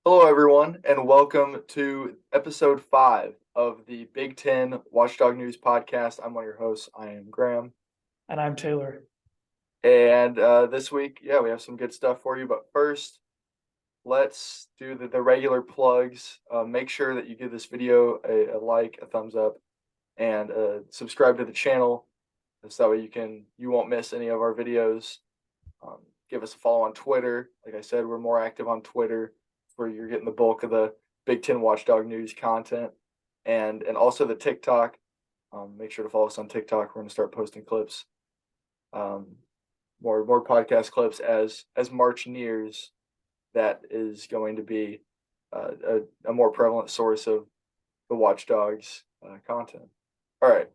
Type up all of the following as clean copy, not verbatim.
Hello, everyone, and welcome to episode 5 of the Big Ten Watchdog News podcast. I'm one of your hosts. I am Graham. And I'm Taylor. And this week, we have some good stuff for you. But first, let's do the regular plugs. Make sure that you give this video a like, a thumbs up, and subscribe to the channel. So that way you won't miss any of our videos. Um, Give us a follow on Twitter. Like I said, we're more active on Twitter, where you're getting the bulk of the Big Ten Watchdog News content, and also the TikTok. Make sure to follow us on TikTok. We're going to start posting clips, um, more podcast clips as March nears. That is going to be a more prevalent source of the Watchdogs content. All right.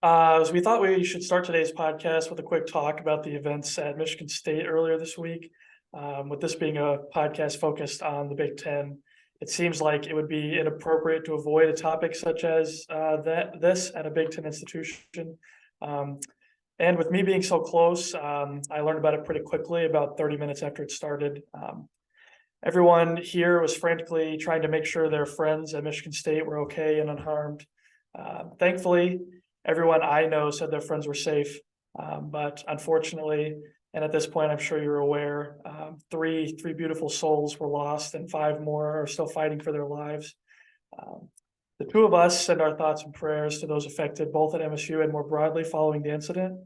So we thought we should start today's podcast with a quick talk about the events at Michigan State earlier this week. With this being a podcast focused on the Big Ten, it seems like it would be inappropriate to avoid a topic such as this at a Big Ten institution. And with me being so close, I learned about it pretty quickly, about 30 minutes after it started. Everyone here was frantically trying to make sure their friends at Michigan State were okay and unharmed. Thankfully, everyone I know said their friends were safe, but unfortunately, and at this point, I'm sure you're aware, three beautiful souls were lost, and five more are still fighting for their lives. The two of us send our thoughts and prayers to those affected, both at MSU and more broadly following the incident.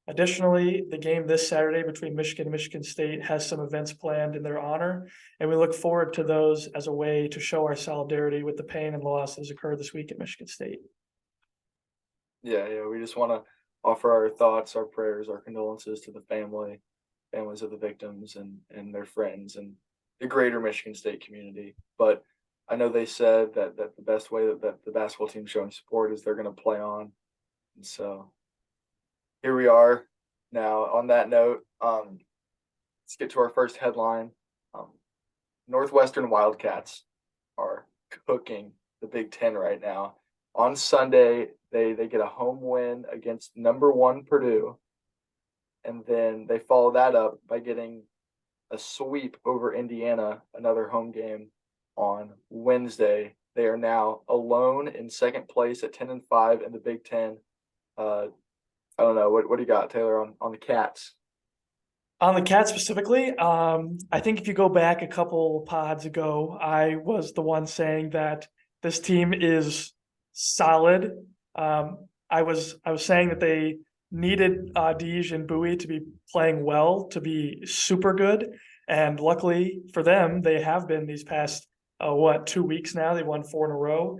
Additionally, the game this Saturday between Michigan and Michigan State has some events planned in their honor, and we look forward to those as a way to show our solidarity with the pain and loss that has occurred this week at Michigan State. Yeah. We just want to offer our thoughts, our prayers, our condolences to the families of the victims and their friends and the greater Michigan State community. But I know they said that the best way that the basketball team showing support is they're going to play on. And so here we are. Now, on that note, let's get to our first headline. Um, Northwestern Wildcats are cooking the Big Ten right now. On Sunday, they get a home win against number one Purdue, and then they follow that up by getting a sweep over Indiana, another home game on Wednesday. They are now alone in second place at 10-5 in the Big Ten. I don't know what do you got, Taylor, on the Cats? On the Cats specifically, I think if you go back a couple pods ago, I was the one saying that this team is solid. I was saying that they needed Deej and Bowie to be playing well to be super good, and luckily for them, they have been these past 2 weeks now. They won four in a row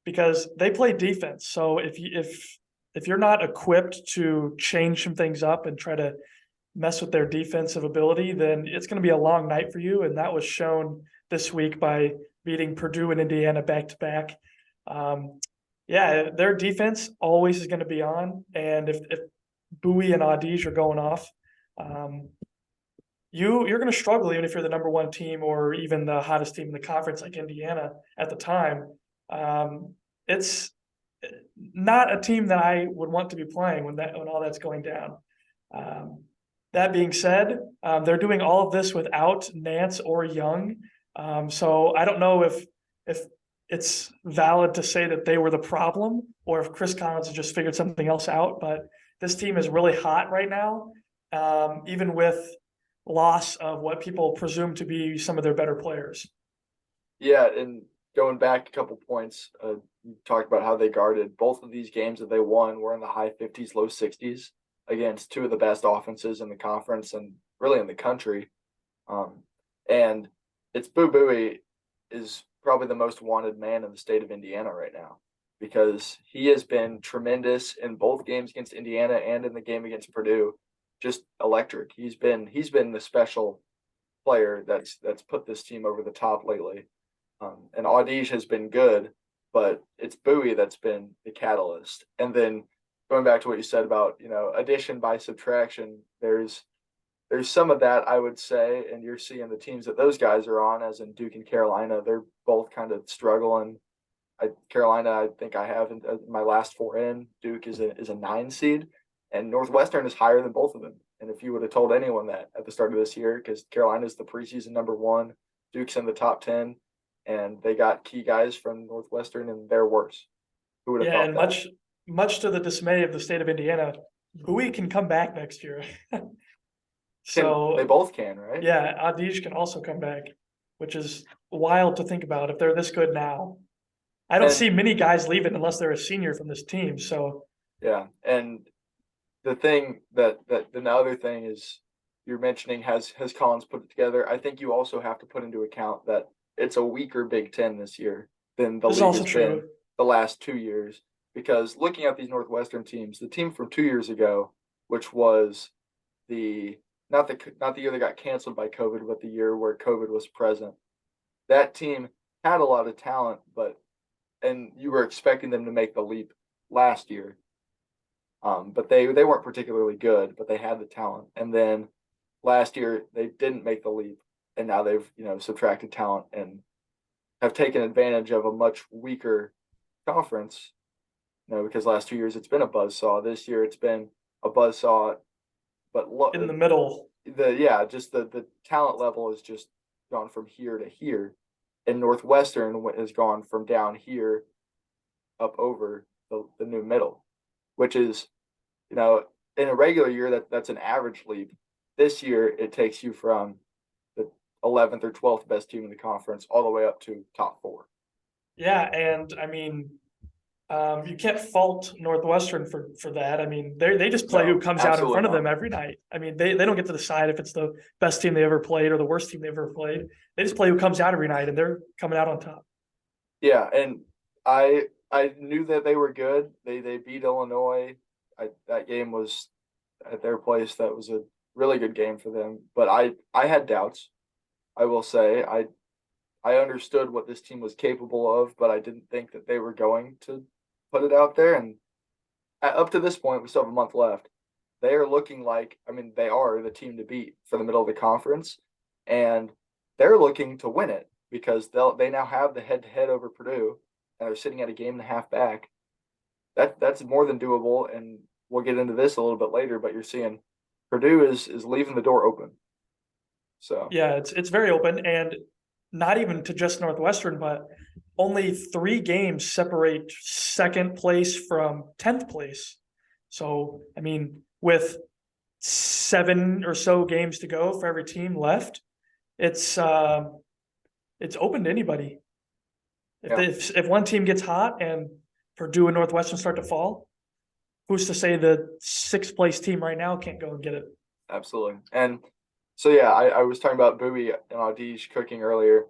because they play defense. So if you're not equipped to change some things up and try to mess with their defensive ability, then it's going to be a long night for you. And that was shown this week by beating Purdue and Indiana back to back. Their defense always is going to be on. And if Bowie and Adij are going off, you're going to struggle even if you're the number one team or even the hottest team in the conference like Indiana at the time. It's not a team that I would want to be playing when all that's going down. That being said, they're doing all of this without Nance or Young. So I don't know if it's valid to say that they were the problem or if Chris Collins has just figured something else out. But this team is really hot right now, even with loss of what people presume to be some of their better players. Yeah, and going back a couple points, you talked about how they guarded. Both of these games that they won were in the high 50s, low 60s against two of the best offenses in the conference and really in the country. And it's Bowie is probably the most wanted man in the state of Indiana right now because he has been tremendous in both games against Indiana and in the game against Purdue. Just electric. He's been the special player that's put this team over the top lately. And Adij has been good, but it's Bowie that's been the catalyst. And then going back to what you said about, addition by subtraction, there's some of that, I would say, and you're seeing the teams that those guys are on, as in Duke and Carolina, they're both kind of struggling. Carolina, I think I have in my last four in. Duke is a 9 seed, and Northwestern is higher than both of them And if you would have told anyone that at the start of this year, because Carolina's the preseason #1, Duke's in the top 10, and they got key guys from Northwestern, and they're worse. Who would have Yeah, thought and that? much to the dismay of the state of Indiana, Bowie can come back next year. They So both can, right? yeah, Adij can also come back, which is wild to think about if they're this good now. I don't And see many guys leaving unless they're a senior from this team. So yeah, and the thing the other thing is you're mentioning has Collins put it together. I think you also have to put into account that it's a weaker Big Ten this year than the this is league also has been true. the last 2 years. Because looking at these Northwestern teams, the team from 2 years ago, which was the not the year that got canceled by COVID, but the year where COVID was present, that team had a lot of talent, and you were expecting them to make the leap last year. But they weren't particularly good, but they had the talent. And then last year they didn't make the leap, and now they've subtracted talent and have taken advantage of a much weaker conference. Because last 2 years it's been a buzzsaw. This year it's been a buzzsaw, but look, In the middle. just the talent level has just gone from here to here, and Northwestern has gone from down here up over the new middle, which is in a regular year that's an average leap. This year it takes you from the 11th or 12th best team in the conference all the way up to top 4. Yeah, and I mean, you can't fault Northwestern for that. I mean, they just play who No, comes out in absolutely front of them not. every night. I mean, they don't get to decide if it's the best team they ever played or the worst team they ever played. They just play who comes out every night, and they're coming out on top. Yeah, and I knew that they were good. They beat Illinois. That game was at their place. That was a really good game for them. But I had doubts. I will say I understood what this team was capable of, but I didn't think that they were going to put it out there. And up to this point, we still have a month left. They are looking like, I mean, they are the team to beat for the middle of the conference, and they're looking to win it because they now have the head to head over Purdue, and they're sitting at a game and a half back. That's more than doable, and we'll get into this a little bit later. But you're seeing Purdue is leaving the door open. So Yeah, it's very open, and not even to just Northwestern, but only 3 games separate second place from 10th place. So, I mean, with 7 or so games to go for every team left, it's open to anybody. yeah, If one team gets hot and Purdue and Northwestern start to fall, who's to say the 6th place team right now can't go and get it? absolutely. And so yeah, I was talking about Bowie and Audige cooking earlier,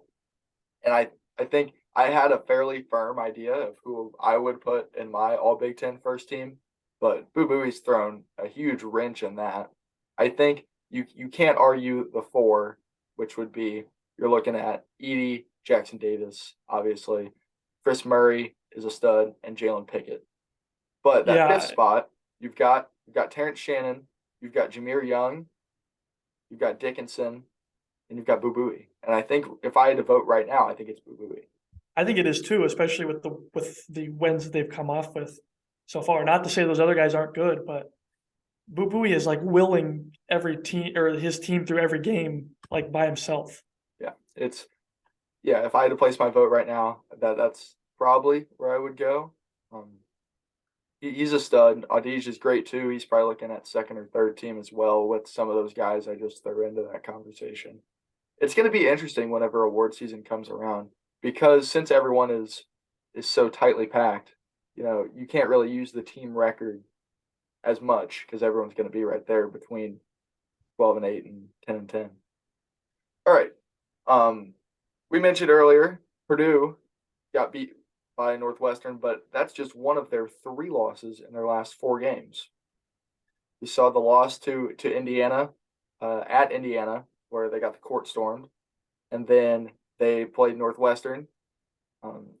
and I think I had a fairly firm idea of who I would put in my All Big Ten first team, but Boo Booey's thrown a huge wrench in that. I think you can't argue the 4, which would be you're looking at Edie, Jackson Davis, obviously, Chris Murray is a stud, and Jalen Pickett. But that 5th Yeah, spot, you've got Terrence Shannon, you've got Jameer Young, you've got Dickinson, and you've got Boo Booey. And I think if I had to vote right now, I think it's Boo Booey. I think it is too, especially with the wins that they've come off with so far. Not to say those other guys aren't good, but Bui is like willing every team or his team through every game like by himself. Yeah, if I had to place my vote right now, that's probably where I would go. Um, he's a stud. Audige is great too. He's probably looking at second or third team as well with some of those guys I just threw into that conversation. It's going to be interesting whenever award season comes around because since everyone is so tightly packed, you can't really use the team record as much because everyone's going to be right there between 12-8 and 10-10. All right. We mentioned earlier Purdue got beat by Northwestern, but that's just one of their 3 losses in their last 4 games. You saw the loss to Indiana at Indiana, where they got the court stormed, and then they played Northwestern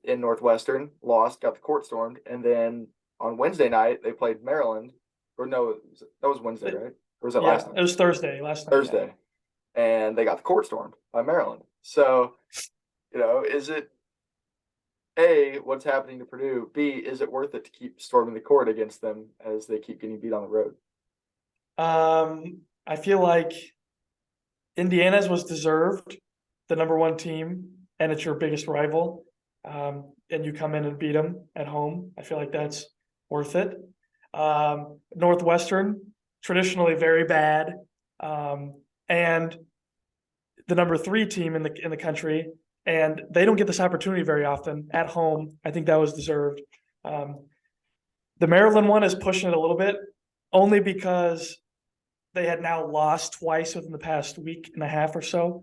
in Northwestern, lost, got the court stormed, and then on Wednesday night they played Maryland. Or no, that was Wednesday, It- right? Or was that yeah, last it night? was Thursday last night. Yeah. Thursday, and they got the court stormed by Maryland. So, is it A, what's happening to Purdue? B, is it worth it to keep storming the court against them as they keep getting beat on the road? I feel like Indiana's was deserved, the number one team, and it's your biggest rival. And you come in and beat them at home. I feel like that's worth it. Northwestern, traditionally very bad, and the number three team in the country, and they don't get this opportunity very often at home. I think that was deserved. The Maryland one is pushing it a little bit, only because they had now lost twice within the past week and a half or so.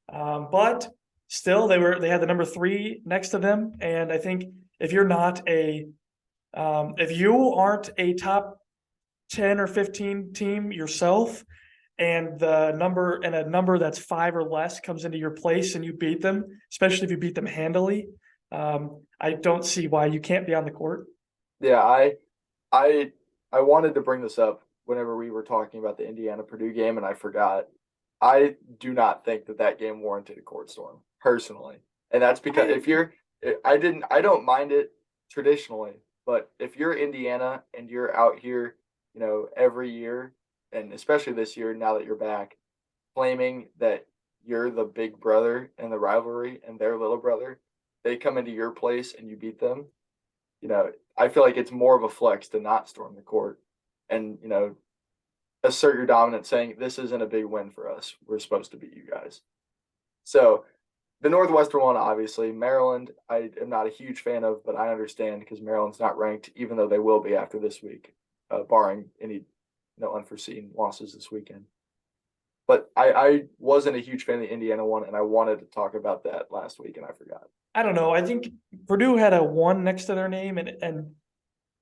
But still, they had the number three next to them, and I think if you're not if you aren't a top 10 or 15 team yourself, and a number that's five or less comes into your place and you beat them, especially if you beat them handily, I don't see why you can't be on the court. Yeah, I wanted to bring this up whenever we were talking about the Indiana Purdue game, and I forgot. I do not think that game warranted a court storm personally, and that's because I don't mind it traditionally, but if you're Indiana and you're out here, every year, and especially this year now that you're back, claiming that you're the big brother in the rivalry and their little brother, they come into your place and you beat them. I feel like it's more of a flex to not storm the court and, assert your dominance, saying this isn't a big win for us. We're supposed to beat you guys. So the Northwestern one, obviously, Maryland, I am not a huge fan of, but I understand because Maryland's not ranked, even though they will be after this week, barring any unforeseen losses this weekend. But I wasn't a huge fan of the Indiana one, and I wanted to talk about that last week, and I forgot. I don't know. I think Purdue had a one next to their name, and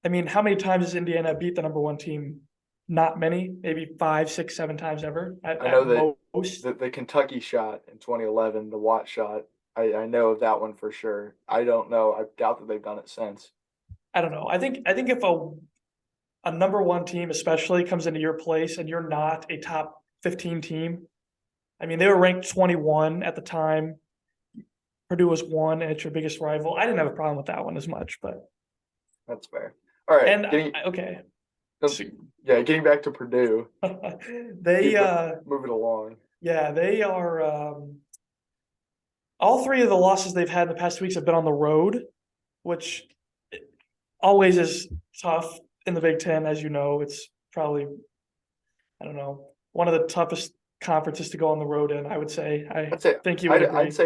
I mean, how many times has Indiana beat the number one team? Not many, maybe 5, 6, 7 times ever. I know that most. the Kentucky shot in 2011, the Watt shot. I know of that one for sure. I don't know. I doubt that they've done it since. I don't know. I think if a number one team especially comes into your place and you're not a top 15 team, I mean, they were ranked 21 at the time. Purdue was 1, and it's your biggest rival. I didn't have a problem with that one as much, but that's fair. All right. And okay. Yeah, getting back to Purdue. They move it along. Yeah, they are all three of the losses they've had in the past weeks have been on the road, which always is tough in the Big Ten. As you know, it's probably, I don't know, one of the toughest conferences to go on the road in, I would say. I'd say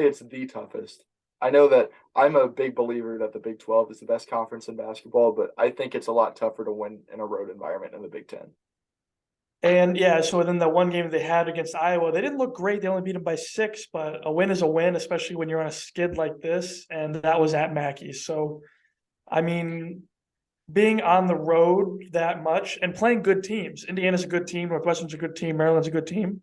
it's the toughest. I know that I'm a big believer that the Big 12 is the best conference in basketball, but I think it's a lot tougher to win in a road environment in the Big 10. And yeah, so then the one game they had against Iowa, they didn't look great. They only beat them by 6, but a win is a win, especially when you're on a skid like this. And that was at Mackey. So, I mean, being on the road that much and playing good teams. Indiana's a good team. Northwestern's a good team. Maryland's a good team.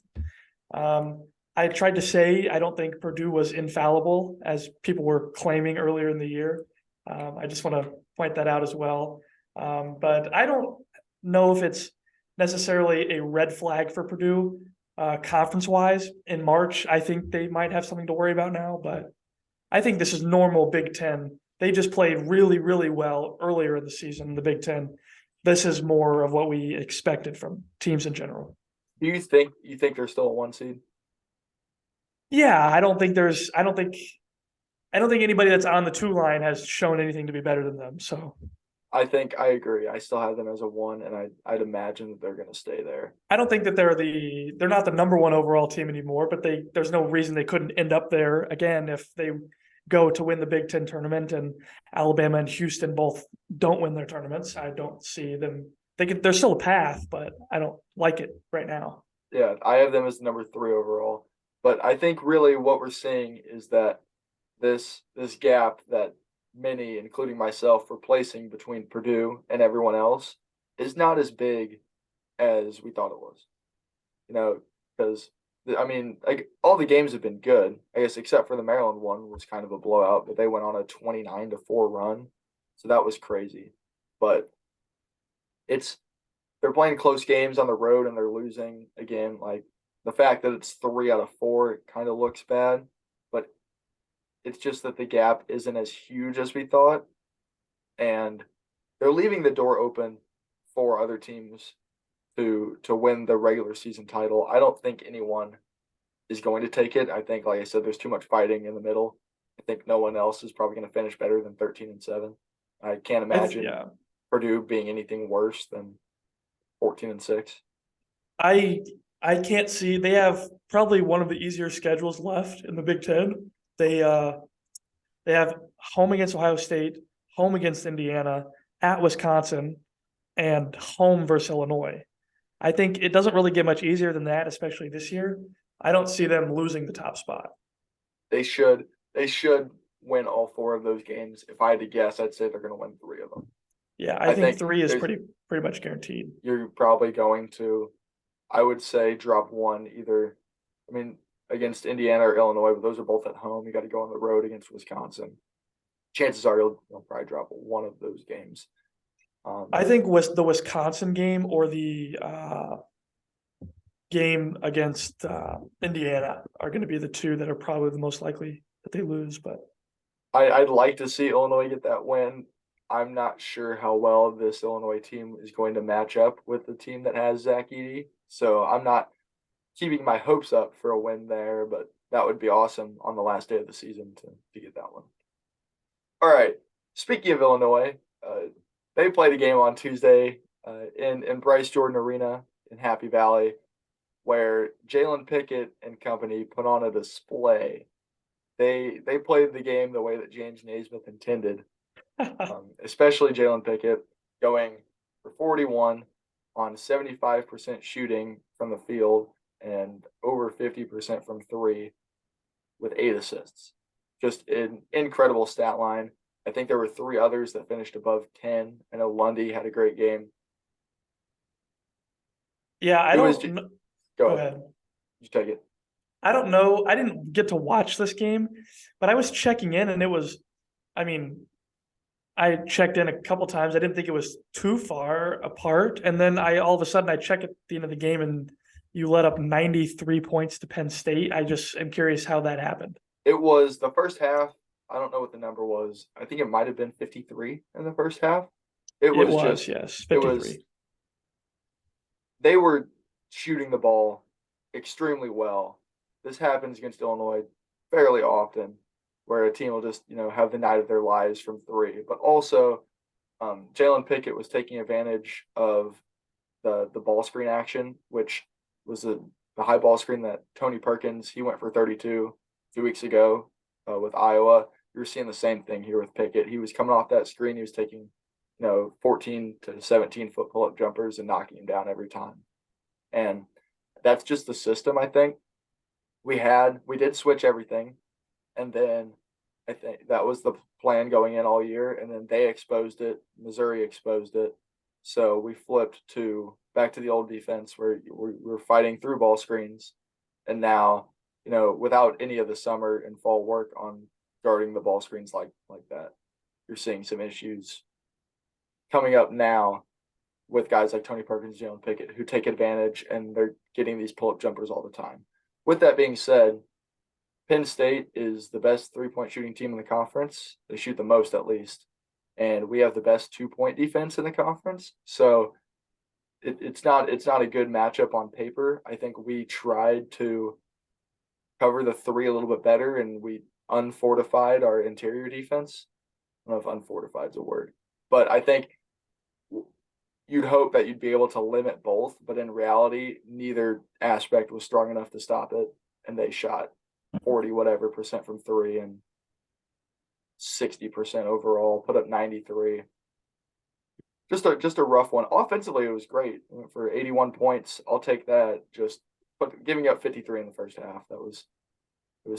I tried to say I don't think Purdue was infallible, as people were claiming earlier in the year. I just want to point that out as well. But I don't know if it's necessarily a red flag for Purdue conference-wise. In March, I think they might have something to worry about now, but I think this is normal Big Ten. They just played really, really well earlier in the season in the Big Ten. This is more of what we expected from teams in general. Do you think they're still a 1 seed? Yeah, I don't think anybody that's on the 2 line has shown anything to be better than them. So I agree. I still have them as a 1, and I'd imagine that they're going to stay there. I don't think that they're not the number 1 overall team anymore, but there's no reason they couldn't end up there again if they go to win the Big Ten tournament and Alabama and Houston both don't win their tournaments. I don't see them. There's still a path, but I don't like it right now. Yeah, I have them as number 3 overall. But I think really what we're seeing is that this gap that many, including myself, were placing between Purdue and everyone else is not as big as we thought it was. Because like all the games have been good, I guess, except for the Maryland one was kind of a blowout, but they went on a 29-4 run, so that was crazy. But they're playing close games on the road and they're losing again. Like the fact that it's 3 out of 4, it kind of looks bad, but it's just that the gap isn't as huge as we thought, and they're leaving the door open for other teams to win the regular season title. I don't think anyone is going to take it. I think, like I said, there's too much fighting in the middle. I think no one else is probably going to finish better than 13-7. I can't imagine Yeah. Purdue being anything worse than 14-6. I I can't see they have probably one of the easier schedules left in the Big Ten. They have home against Ohio State, home against Indiana, at Wisconsin, and home versus Illinois. I think it doesn't really get much easier than that, especially this year. I don't see them losing the top spot. They should win all four of those games. If I had to guess, I'd say they're going to win three of them. Yeah, I I think think three is there's pretty much guaranteed. you're probably going to, I would say, drop one either. I mean, against Indiana or Illinois, but those are both at home. You got to go on the road against Wisconsin. Chances are you'll probably drop one of those games. I think was the Wisconsin game or the game against Indiana are going to be the two that are probably the most likely that they lose. But I'd like to see Illinois get that win. I'm not sure how well this Illinois team is going to match up with the team that has Zach Edey. So I'm not keeping my hopes up for a win there, but that would be awesome on the last day of the season to get that one. All right. Speaking of Illinois, they played a game on Tuesday in Bryce Jordan Arena in Happy Valley, where Jalen Pickett and company put on a display. They played the game the way that James Naismith intended, especially Jalen Pickett going for 41 on 75% shooting from the field and over 50% from three with 8 assists. Just an incredible stat line. I think there were 3 others that finished above 10. I know Lundy had a great game. yeah, I It was don't. go Go ahead. ahead. You take it. I don't know. I didn't get to watch this game, but I was checking in, and it was. I mean, I checked in a couple times. I didn't think it was too far apart, and then I all of a sudden I check at the end of the game, and you let up 93 points to Penn State. I just am curious how that happened. It was the first half. I don't know what the number was. I think it might have been 53 in the first half. It It was was, just yes, it was 53. they were shooting the ball extremely well. This happens against Illinois fairly often, where a team will just have the night of their lives from three. But also, Jalen Pickett was taking advantage of the ball screen action, which was the high ball screen that Tony Perkins he went for 32 2 weeks ago with Iowa. You're seeing the same thing here with Pickett. He was coming off that screen. He was taking 14 to 17 foot pull up jumpers and knocking him down every time. And that's just the system. I think we did switch everything, and then I think that was the plan going in all year, and then they exposed it. Missouri exposed it. So we flipped back to the old defense where we're fighting through ball screens. And now, without any of the summer and fall work on guarding the ball screens like that, you're seeing some issues coming up now with guys like Tony Perkins, Jalen Pickett, who take advantage and they're getting these pull-up jumpers all the time. With that being said, Penn State is the best three-point shooting team in the conference. They shoot the most, at least. And we have the best two-point defense in the conference. So it's not a good matchup on paper. I think we tried to cover the three a little bit better, and we unfortified our interior defense. I don't know if unfortified is a word, but I think you'd hope that you'd be able to limit both, but in reality, neither aspect was strong enough to stop it, and they shot 40 whatever percent from three and 60% overall, put up 93. Just a rough one. Offensively, it was great. For 81 points, I'll take that. But giving up 53 in the first half, it was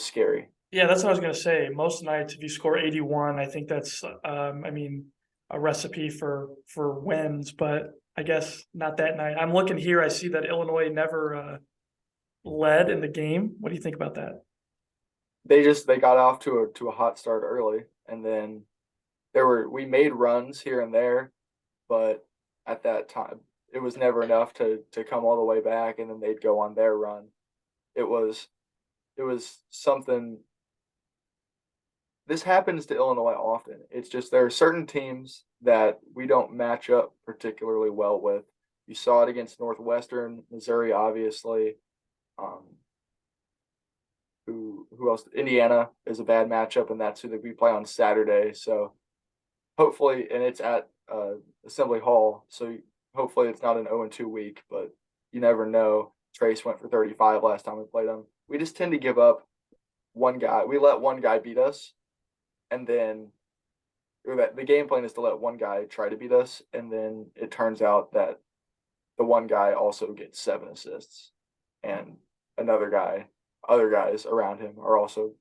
scary. Yeah, that's what I was going to say. Most nights, if you score 81, I think that's, a recipe for wins. But I guess not that night. I'm looking here. I see that Illinois never led in the game. What do you think about that? They got off to a hot start early, and then we made runs here and there, but at that time it was never enough to come all the way back, and then they'd go on their run. It was something. This happens to Illinois often. It's just there are certain teams that we don't match up particularly well with. You saw it against Northwestern, Missouri, obviously. Who else? Indiana is a bad matchup, and that's who we play on Saturday. So hopefully, and it's at Assembly Hall, so hopefully it's not an 0-2 week, but you never know. Trace went for 35 last time we played them. We just tend to give up one guy. We let one guy beat us, and then the game plan is to let one guy try to beat us, and then it turns out that the one guy also gets 7 assists, and other guys around him are also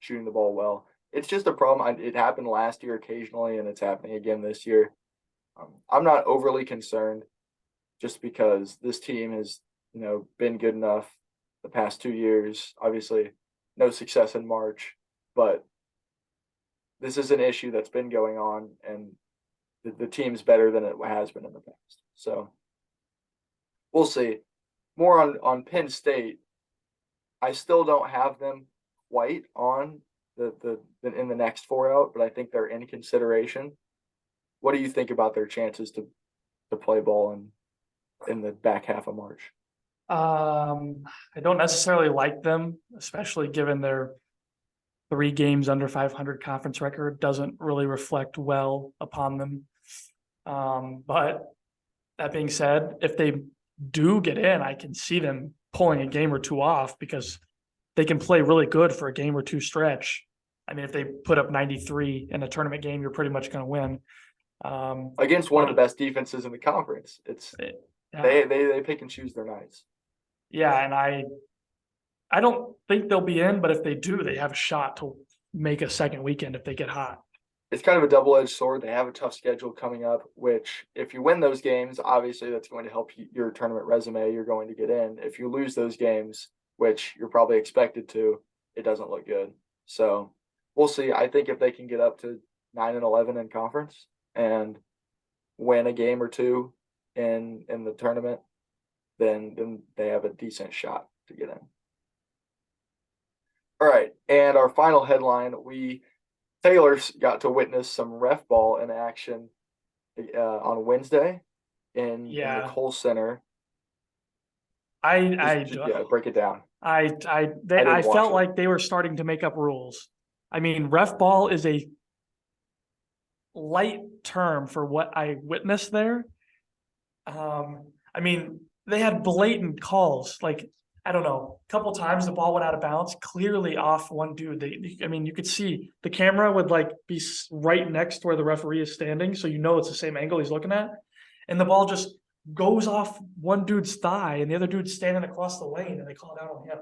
shooting the ball well. It's just a problem. It happened last year occasionally, and it's happening again this year. I'm not overly concerned, just because this team has, been good enough the past 2 years. Obviously, no success in March, but this is an issue that's been going on, and the team's better than it has been in the past. So we'll see. More on Penn State. I still don't have them quite on the in the next 4 out, but I think they're in consideration. What do you think about their chances to play ball in the back half of March? I don't necessarily like them, especially given their 3 games under 500 conference record doesn't really reflect well upon them. But that being said, if they do get in, I can see them pulling a game or 2 off, because they can play really good for a game or 2 stretch. I mean, if they put up 93 in a tournament game, you're pretty much going to win. Against one of the best defenses in the conference. They pick and choose their nights. Yeah, and I don't think they'll be in, but if they do, they have a shot to make a second weekend if they get hot. It's kind of a double-edged sword. They have a tough schedule coming up, which if you win those games, obviously that's going to help your tournament resume. You're going to get in. If you lose those games, which you're probably expected to, it doesn't look good. So we'll see. I think if they can get up to 9-11 in conference and win a game or 2 in the tournament, then they have a decent shot to get in. All right, and our final headline, Taylor's got to witness some Refball in action on Wednesday in the Kohl Center. Break it down. I felt like they were starting to make up rules. I mean, Refball is a light term for what I witnessed there. I mean, they had blatant calls. Like, I don't know, a couple times the ball went out of bounds, clearly off one dude. You could see the camera would be right next to where the referee is standing, so it's the same angle he's looking at, and the ball just goes off one dude's thigh, and the other dude's standing across the lane, and they called out on him.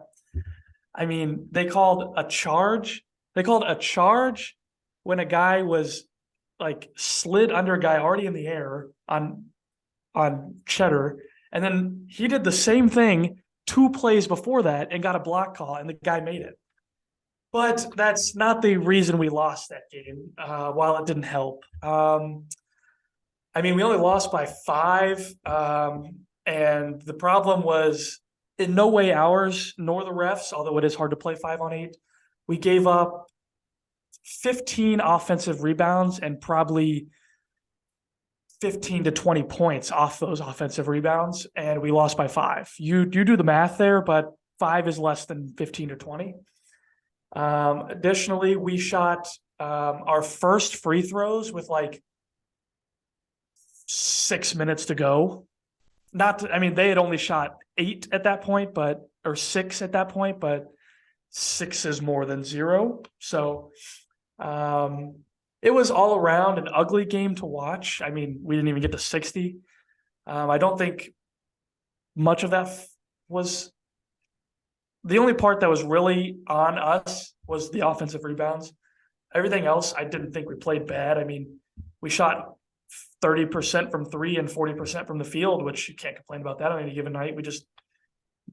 I mean, they called a charge. They called a charge when a guy was slid under a guy already in the air on Cheddar, and then he did the same thing 2 plays before that and got a block call, and the guy made it. But that's not the reason we lost that game, while it didn't help. I mean, we only lost by 5, and the problem was in no way ours nor the refs, although it is hard to play 5-on-8. We gave up 15 offensive rebounds and probably 15 to 20 points off those offensive rebounds, and we lost by 5. You do the math there, but 5 is less than 15 or 20. Additionally, we shot our first free throws with 6 minutes to go. They had only shot 8 at that point, or 6 at that point, but 6 is more than 0. So it was all around an ugly game to watch. I mean, we didn't even get to 60. I don't think much of that was the only part that was really on us was the offensive rebounds. Everything else, I didn't think we played bad. I mean, we shot 30% from 3 and 40% from the field, which you can't complain about that on any given night. We just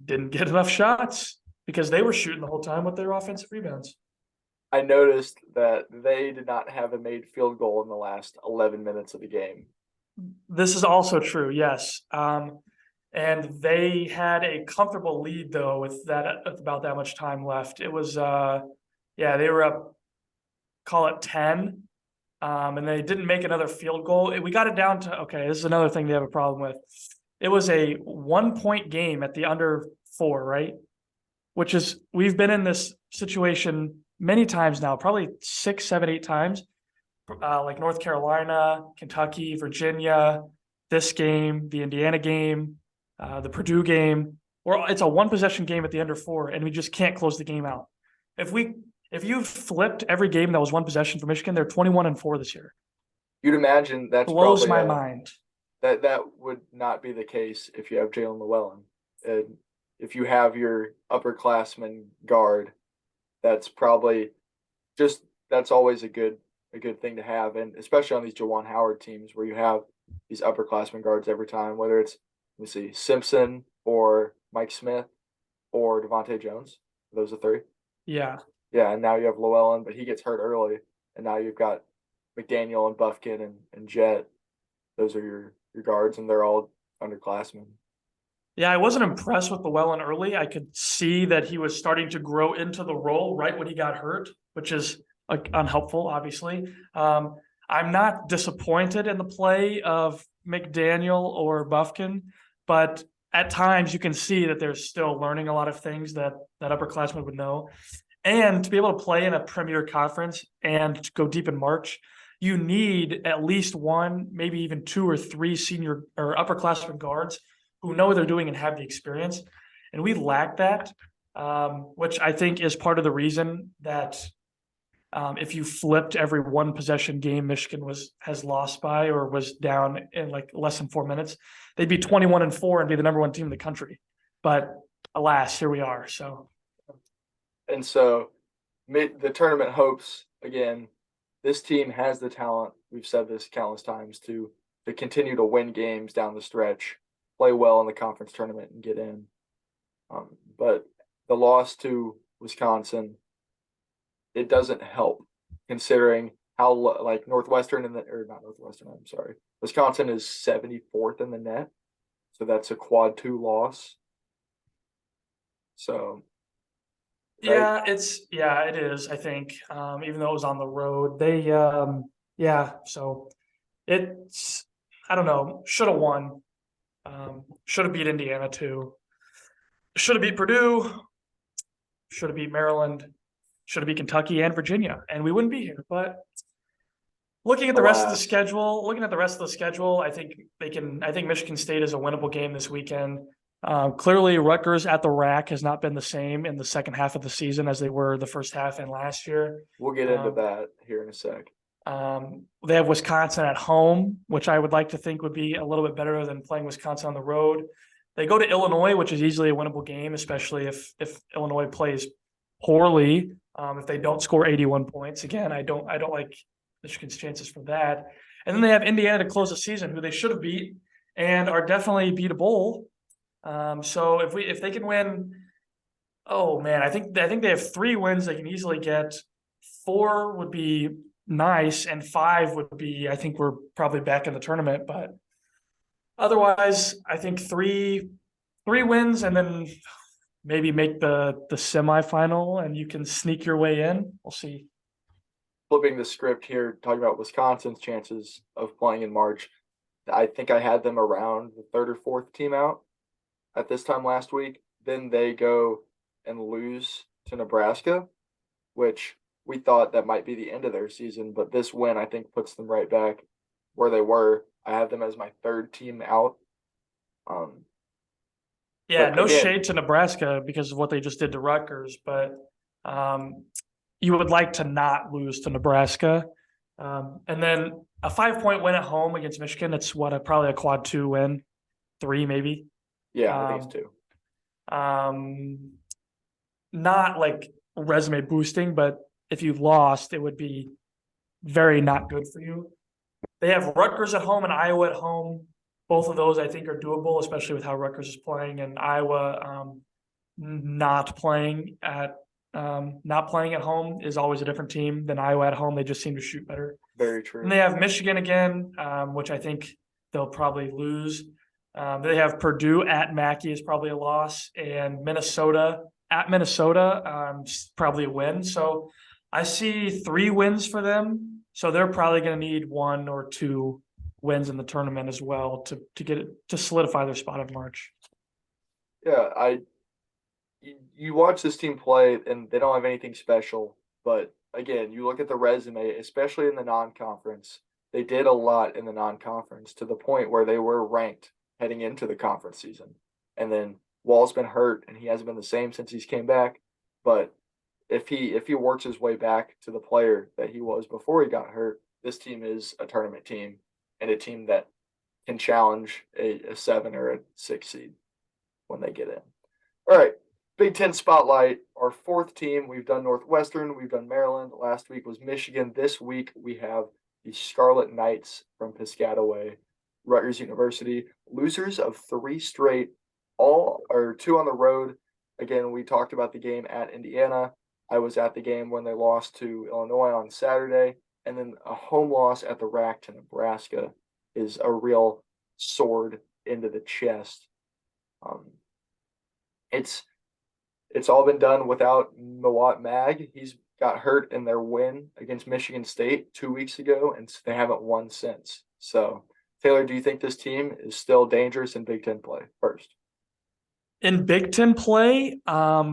didn't get enough shots because they were shooting the whole time with their offensive rebounds. I noticed that they did not have a made field goal in the last 11 minutes of the game. This is also true, yes. And they had a comfortable lead, though, with about that much time left. It was, they were up, call it 10, And they didn't make another field goal. We got it down to, okay, this is another thing they have a problem with. It was a 1-point game at the under 4, right? Which is, we've been in this situation many times now, probably 6, 7, 8 times. Like North Carolina, Kentucky, Virginia, this game, the Indiana game, the Purdue game, or it's a 1-possession game at the under 4, and we just can't close the game out. If you flipped every game that was 1 possession for Michigan, they're 21-4 this year. You'd imagine that's Blows probably my mind. That would not be the case if you have Jalen Llewellyn. And if you have your upperclassman guard, that's probably that's always a good thing to have, and especially on these Jawan Howard teams where you have these upperclassmen guards every time, whether it's Simpson or Mike Smith or Devontae Jones. Those are 3. Yeah. Yeah, and now you have Llewellyn, but he gets hurt early, and now you've got McDaniel and Buffkin and Jet. Those are your guards, and they're all underclassmen. Yeah, I wasn't impressed with Llewellyn early. I could see that he was starting to grow into the role right when he got hurt, which is unhelpful, obviously. I'm not disappointed in the play of McDaniel or Buffkin, but at times you can see that they're still learning a lot of things that upperclassmen would know. And to be able to play in a premier conference and to go deep in March, you need at least 1, maybe even 2 or 3 senior or upperclassmen guards who know what they're doing and have the experience. And we lack that, which I think is part of the reason that if you flipped every 1-possession game Michigan has lost by or was down in like less than 4 minutes, they'd be 21-4 and be the number 1 team in the country. But alas, here we are. And so the tournament hopes, again, this team has the talent. We've said this countless times to continue to win games down the stretch, play well in the conference tournament and get in. But the loss to Wisconsin, it doesn't help considering how like Wisconsin is 74th in the net. So that's a quad 2 loss. So right? Yeah, it is, I think. Even though it was on the road, so it's, I don't know, should have won. Should have beat Indiana too. Should have beat Purdue. Should have beat Maryland. Should have beat Kentucky and Virginia, and we wouldn't be here. But looking at the rest of the schedule, I think Michigan State is a winnable game this weekend. Clearly, Rutgers at the rack has not been the same in the second half of the season as they were the first half and last year. We'll get into that here in a sec. They have Wisconsin at home, which I would like to think would be a little bit better than playing Wisconsin on the road. They go to Illinois, which is easily a winnable game, especially if Illinois plays poorly. If they don't score 81 points, again, I don't like Michigan's chances for that. And then they have Indiana to close the season, who they should have beat and are definitely beatable. So if they can win, oh man, I think they have 3 wins they can easily get. 4 would be nice, and 5 would be, I think we're probably back in the tournament. But otherwise, I think 3 wins and then maybe make the semifinal and you can sneak your way in. We'll see. Flipping the script here, talking about Wisconsin's chances of playing in March, I think I had them around the 3rd or 4th team out at this time last week. Then they go and lose to Nebraska, which we thought that might be the end of their season, but this win I think puts them right back where they were. I have them as my 3rd team out. No shade to Nebraska because of what they just did to Rutgers, but you would like to not lose to Nebraska. And then a 5-point win at home against Michigan, it's probably a quad 2 win, 3 maybe. Yeah, I think it's 2. Not like resume boosting, but if you lost, it would be very not good for you. They have Rutgers at home and Iowa at home. Both of those I think are doable, especially with how Rutgers is playing, and Iowa not playing at home is always a different team than Iowa at home. They just seem to shoot better. Very true. And they have Michigan again, which I think they'll probably lose. They have Purdue at Mackey is probably a loss, and Minnesota at Minnesota probably a win. So I see 3 wins for them, So they're probably going to need 1 or 2 wins in the tournament as well to get it to solidify their spot in March. Yeah, you watch this team play and they don't have anything special, but again, you look at the resume, especially in the non-conference. They did a lot in the non-conference to the point where they were ranked heading into the conference season. And then Wall's been hurt and he hasn't been the same since he's came back. But if he works his way back to the player that he was before he got hurt, this team is a tournament team and a team that can challenge a 7 or a 6 seed when they get in. All right, Big Ten Spotlight, our 4th team. We've done Northwestern, we've done Maryland. Last week was Michigan. This week we have the Scarlet Knights from Piscataway, Rutgers University. Losers of 3 straight, 2 on the road. Again, we talked about the game at Indiana. I was at the game when they lost to Illinois on Saturday. And then a home loss at the RAC to Nebraska is a real sword into the chest. It's all been done without Mawat Mag. He's got hurt in their win against Michigan State 2 weeks ago, and they haven't won since. So, Taylor, do you think this team is still dangerous in Big Ten play first? In Big Ten play, I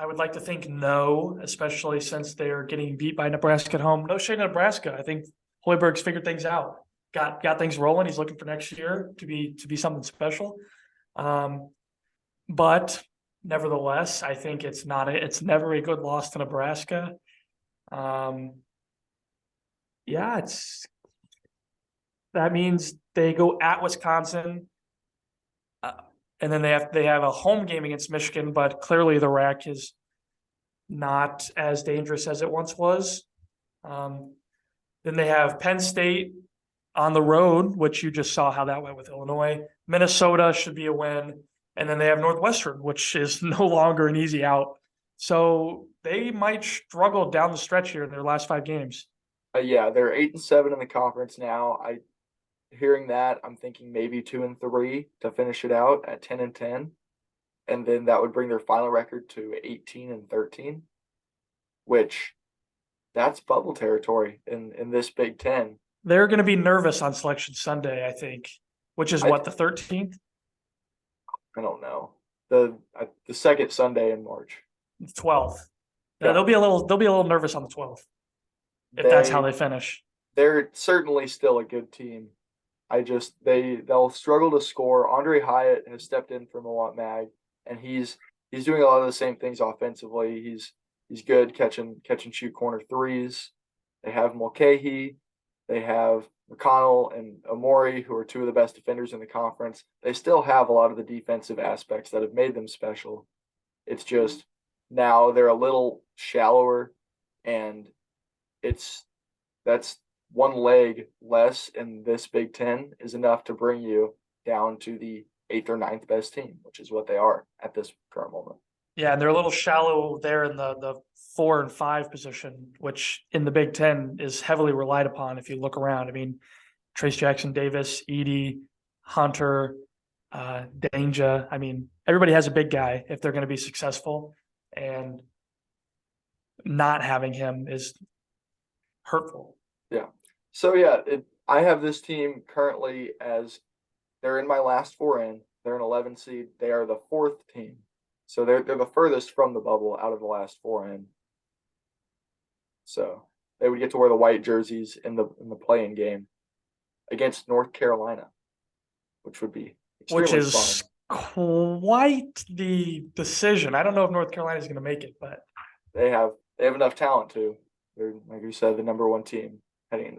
would like to think no, especially since they're getting beat by Nebraska at home. No shade to Nebraska. I think Hoiberg's figured things out. Got things rolling. He's looking for next year to be something special. But nevertheless, I think it's never a good loss to Nebraska. That means they go at Wisconsin, and then they have a home game against Michigan, but clearly the RAC is not as dangerous as it once was. Then they have Penn State on the road, which you just saw how that went with Illinois. Minnesota should be a win. And then they have Northwestern, which is no longer an easy out. So they might struggle down the stretch here in their last 5 games. Yeah, they're 8-7 in the conference now. Hearing that, I'm thinking maybe 2-3 to finish it out at 10-10, and then that would bring their final record to 18-13, which that's bubble territory in this Big Ten. They're going to be nervous on Selection Sunday, I think, which is the 13th. I don't know. The second Sunday in March. 12th. Yeah, they'll be a little nervous on the 12th. If that's how they finish. They're certainly still a good team. They'll struggle to score. Andre Hyatt has stepped in for Mawat Mag, and he's doing a lot of the same things offensively. He's good catch and shoot corner threes. They have Mulcahy. They have McConnell and Amori, who are 2 of the best defenders in the conference. They still have a lot of the defensive aspects that have made them special. It's just now they're a little shallower, and that's 1 leg less in this Big Ten is enough to bring you down to the 8th or 9th best team, which is what they are at this current moment. Yeah, and they're a little shallow there in the 4 and 5 position, which in the Big Ten is heavily relied upon if you look around. I mean, Trace Jackson Davis, Edey, Hunter, Danger. I mean, everybody has a big guy if they're going to be successful, and not having him is hurtful. Yeah. So, I have this team currently as they're in my last 4 in. They're an 11 seed. They are the 4th team. So they're the furthest from the bubble out of the last 4 in. So they would get to wear the white jerseys in the play-in game against North Carolina, which would be extremely fun. Quite the decision. I don't know if North Carolina is going to make it, but they have enough talent to. They're, like you said, the number 1 team heading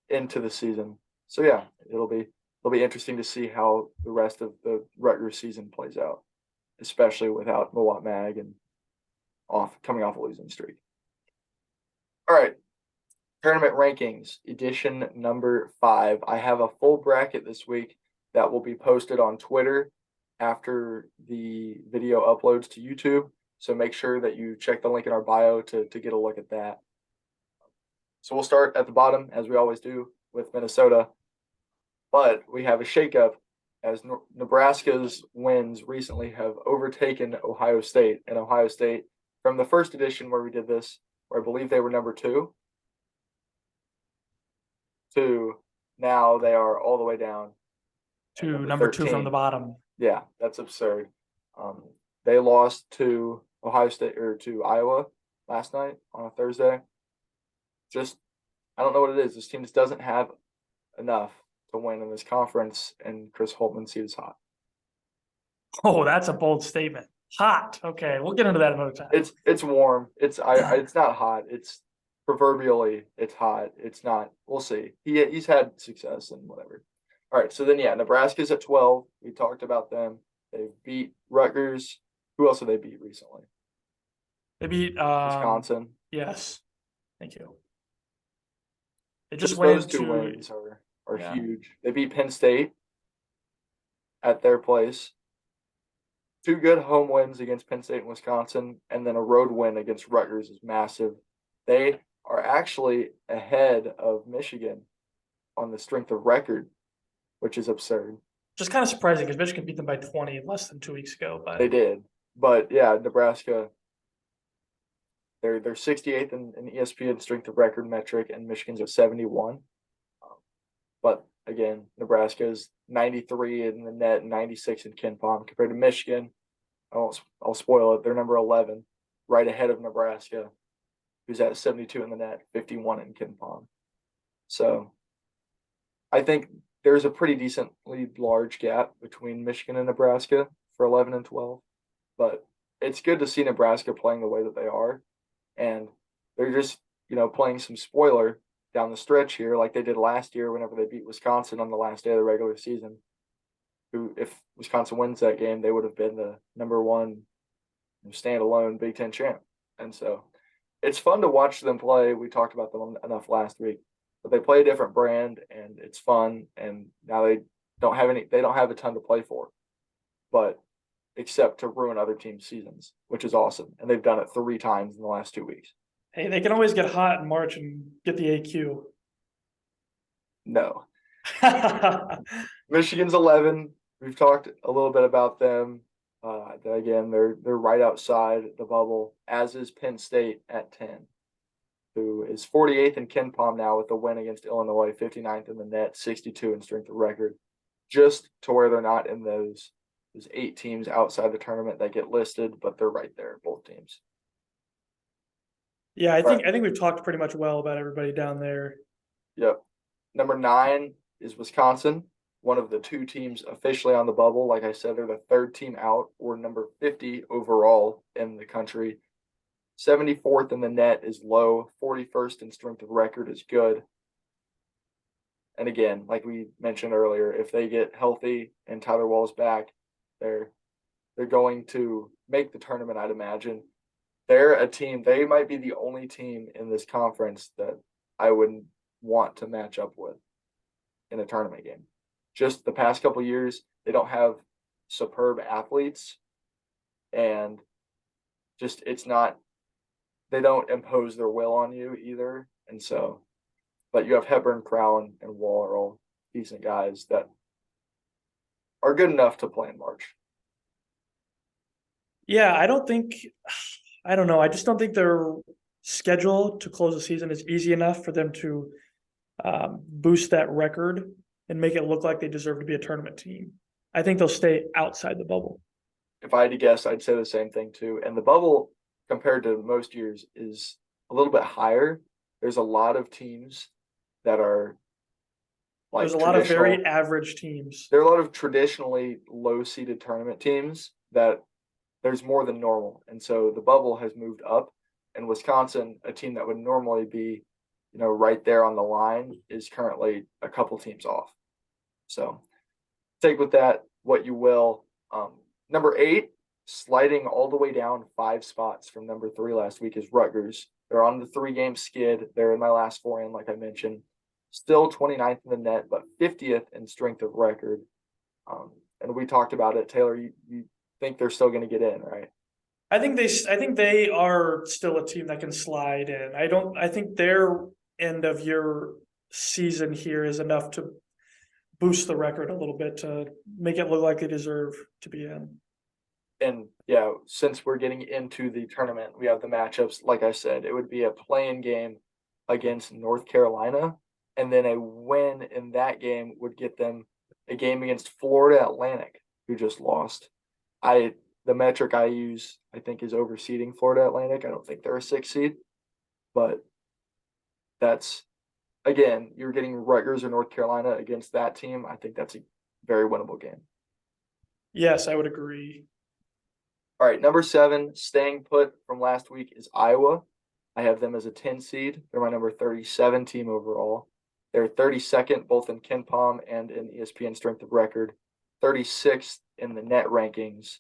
into the season. So it'll be interesting to see how the rest of the Rutgers season plays out, especially without Mawat Mag and coming off a losing streak. All right, tournament rankings, edition number 5. I have a full bracket this week that will be posted on Twitter after the video uploads to YouTube. So make sure that you check the link in our bio to get a look at that. So we'll start at the bottom, as we always do, with Minnesota. But we have a shakeup as Nebraska's wins recently have overtaken Ohio State. And Ohio State, from the first edition where we did this, where I believe they were number 2, to now they are all the way down at To number 2 from the 13. bottom. Yeah, that's absurd. They lost to Ohio State or to Iowa last night on a Thursday. Just, I don't know what it is. This team just doesn't have enough to win in this conference, and Chris Holtman's seat is hot. Oh, that's a bold statement. Hot. Okay, we'll get into that another time. It's warm. It's not hot. It's proverbially it's hot. It's not. We'll see. He's had success and whatever. All right. So then Nebraska's at 12. We talked about them. They've beat Rutgers. Who else have they beat recently? They beat Wisconsin. Yes. Thank you. They Just just went those two to wins are huge. They beat Penn State at their place. 2 good home wins against Penn State and Wisconsin, and then a road win against Rutgers is massive. They are actually ahead of Michigan on the strength of record, which is absurd. just kind of surprising because Michigan beat them by 20 less than 2 weeks ago. But They did. But yeah, Nebraska, they're 68th in ESPN strength of record metric, and Michigan's at 71. But again, Nebraska is 93 in the net and 96 in KenPom compared to Michigan. I'll spoil it. They're number 11, right ahead of Nebraska, who's at 72 in the net, 51 in KenPom. So I think there's a pretty decently large gap between Michigan and Nebraska for 11 and 12. But it's good to see Nebraska playing the way that they are. And they're just, playing some spoiler down the stretch here like they did last year whenever they beat Wisconsin on the last day of the regular season. Who, if Wisconsin wins that game, they would have been the number 1 standalone Big Ten champ. And so it's fun to watch them play. We talked about them enough last week, but they play a different brand and it's fun. And now they don't have a ton to play for, but except to ruin other teams' seasons, which is awesome. And they've done it 3 times in the last 2 weeks. hey, they can always get hot in March and get the AQ. No. Michigan's 11. We've talked a little bit about them. Again, they're right outside the bubble, as is Penn State at 10, who is 48th in KenPom now with the win against Illinois, 59th in the net, 62 in strength of record, just to where they're not in those 8 teams outside the tournament that get listed, but they're right there, both teams. Yeah, I think we've talked pretty much well about everybody down there. Yep. Number 9 is Wisconsin, one of the 2 teams officially on the bubble. Like I said, they're the 3rd team out, or number 50 overall in the country. 74th in the net is low. 41st in strength of record is good. And again, like we mentioned earlier, if they get healthy and Tyler Wall's back, they're going to make the tournament, I'd imagine. They're a team, they might be the only team in this conference that I would want to match up with in a tournament game. Just the past couple of years, they don't have superb athletes, and just they don't impose their will on you either. And so, but you have Hepburn, Crown, and Wall are all decent guys that are good enough to play in March. Yeah, I don't know. I just don't think their schedule to close the season is easy enough for them to boost that record and make it look like they deserve to be a tournament team. I think they'll stay outside the bubble. If I had to guess, I'd say the same thing too. And the bubble, compared to most years, is a little bit higher. There's a lot of teams that are like there's a lot of very average teams. There are a lot of traditionally low-seeded tournament teams that there's more than normal. And so the bubble has moved up, and Wisconsin, a team that would normally be, right there on the line, is currently a couple teams off. So take with that what you will. Number 8, sliding all the way down 5 spots from number 3 last week, is Rutgers. They're on the 3-game skid. They're in my last 4 in, like I mentioned. Still 29th in the net, but 50th in strength of record. And we talked about it. Taylor, you think they're still going to get in, right? I think they are still a team that can slide in. I think their end of year season here is enough to boost the record a little bit to make it look like they deserve to be in. And yeah, since we're getting into the tournament, we have the matchups. Like I said, it would be a play-in game against North Carolina and then a win in that game would get them a game against Florida Atlantic, who just lost. The metric I use, I think, is overseeding Florida Atlantic. I don't think they're a 6 seed, but that's, again, you're getting Rutgers or North Carolina against that team. I think that's a very winnable game. Yes, I would agree. All right, number 7, staying put from last week, is Iowa. I have them as a 10 seed. They're my number 37 team overall. They're 32nd both in KenPom and in ESPN Strength of Record, 36th in the net rankings,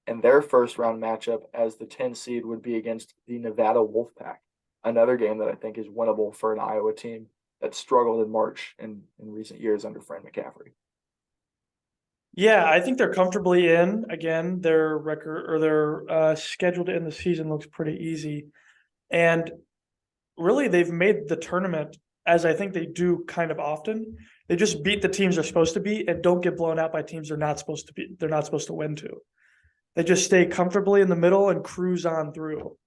and their first round matchup as the 10 seed would be against the Nevada Wolfpack, another game that I think is winnable for an Iowa team that struggled in March in recent years under Fran McCaffrey. Yeah, I think they're comfortably in. Again, their record or their schedule to end the season looks pretty easy. And really, they've made the tournament, as I think they do kind of often. They just beat the teams they're supposed to beat and don't get blown out by teams they're not supposed to win to. They just stay comfortably in the middle and cruise on through.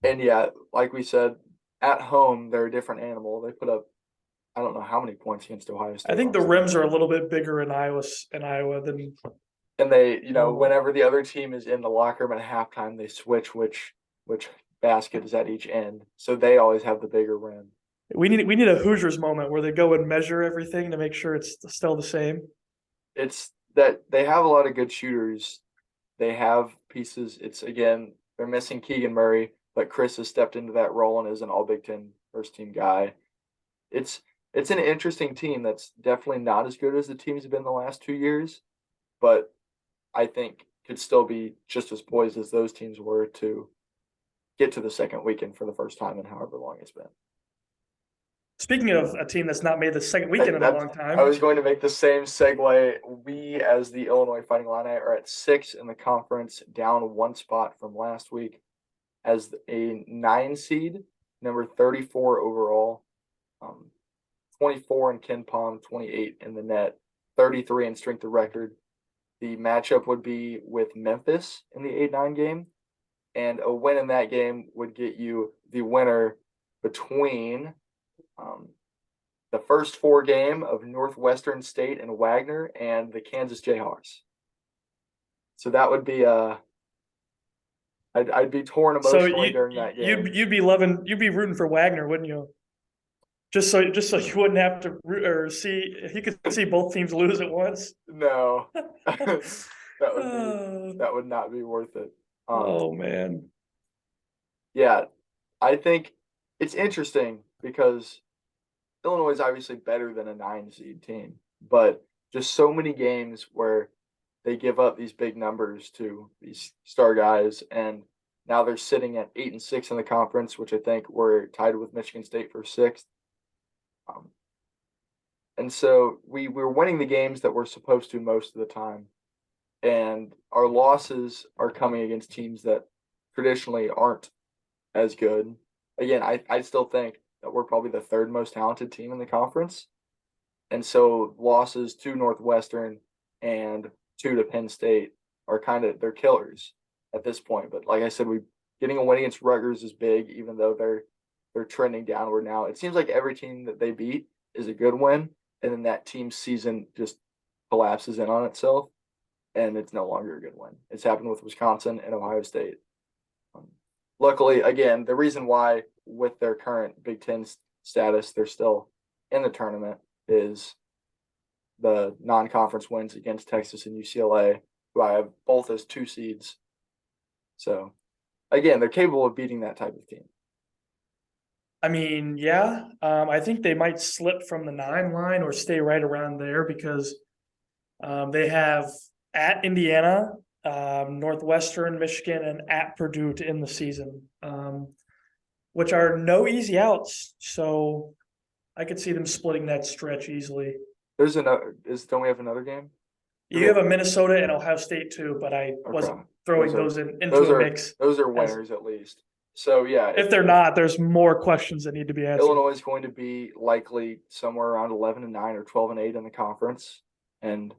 And yeah, like we said, at home, they're a different animal. They put up, I don't know how many points against Ohio State. I think the rims are a little bit bigger in Iowa than. And they, whenever the other team is in the locker room at halftime, they switch which basket is at each end. So they always have the bigger rim. We need a Hoosiers moment where they go and measure everything to make sure it's still the same. It's that they have a lot of good shooters. They have pieces. It's, again, they're missing Keegan Murray, but Chris has stepped into that role and is an all Big Ten first team guy. It's an interesting team that's definitely not as good as the teams have been the last 2 years, but I think could still be just as poised as those teams were to get to the second weekend for the first time in however long it's been. Speaking of a team that's not made the second weekend in a long time. I was going to make the same segue. We, as the Illinois Fighting Illini, are at 6 in the conference, down 1 spot from last week. As a 9 seed, number 34 overall, 24 in KenPom, 28 in the net, 33 in strength of record. The matchup would be with Memphis in the 8-9 game, and a win in that game would get you the winner between the first 4 game of Northwestern State and Wagner and the Kansas Jayhawks. So that would be I'd be torn emotionally during that game. You'd be rooting for Wagner, wouldn't you? Just so you wouldn't have to root or see if you could see both teams lose at once. No, that would not be worth it. Oh man. Yeah, I think it's interesting because Illinois is obviously better than a 9 seed team, but just so many games where they give up these big numbers to these star guys, and now they're sitting at 8-6 in the conference, which I think we're tied with Michigan State for 6th. And so we're winning the games that we're supposed to most of the time, and our losses are coming against teams that traditionally aren't as good. Again, I still think that we're probably the 3rd most talented team in the conference. And so losses to Northwestern and 2 to Penn State are they're killers at this point. But like I said, getting a win against Rutgers is big, even though they're trending downward now. It seems like every team that they beat is a good win, and then that team's season just collapses in on itself, and it's no longer a good win. It's happened with Wisconsin and Ohio State. Luckily, again, the reason why with their current Big Ten status, they're still in the tournament is the non-conference wins against Texas and UCLA, who I have both as 2 seeds. So, again, they're capable of beating that type of team. I mean, yeah, I think they might slip from the 9 line or stay right around there because they have at Indiana, Northwestern, Michigan, and at Purdue to end the season, which are no easy outs. So I could see them splitting that stretch easily. Don't we have another game? You have a Minnesota and Ohio State too, but I wasn't throwing those into a mix. Those are winners at least. So yeah, if they're not, there's more questions that need to be answered. Illinois is going to be likely somewhere around 11-9 or 12-8 in the conference, and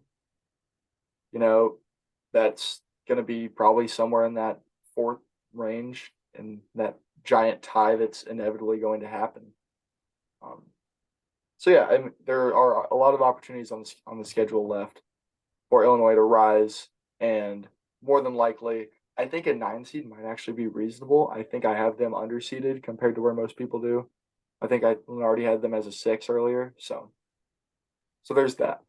that's going to be probably somewhere in that 4th range, and that giant tie that's inevitably going to happen. So yeah, there are a lot of opportunities on the schedule left for Illinois to rise, and more than likely, I think a 9 seed might actually be reasonable. I think I have them underseeded compared to where most people do. I think I already had them as a 6 earlier, so there's that.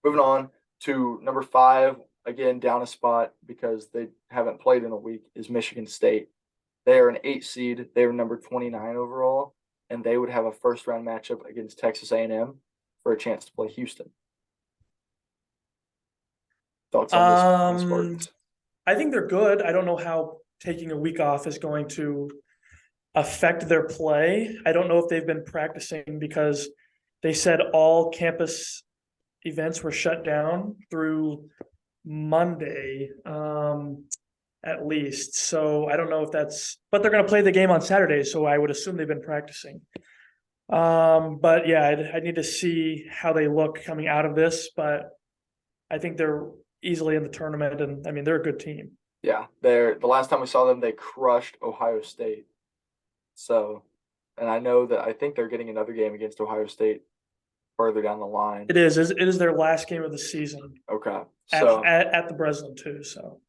Moving on to number 5, again down a spot because they haven't played in a week, is Michigan State. They are an 8 seed. They are number 29 overall, and they would have a first round matchup against Texas A&M for a chance to play Houston. Thoughts on this, Spartans? I think they're good. I don't know how taking a week off is going to affect their play. I don't know if they've been practicing because they said all campus events were shut down through Monday, at least. So I don't know if but they're going to play the game on Saturday. So I would assume they've been practicing. But yeah, I need to see how they look coming out of this, but I think they're easily in the tournament, and I mean, they're a good team. Yeah, the last time we saw them, they crushed Ohio State. So, and I think they're getting another game against Ohio State further down the line. It is their last game of the season. Okay, so at the Breslin too. So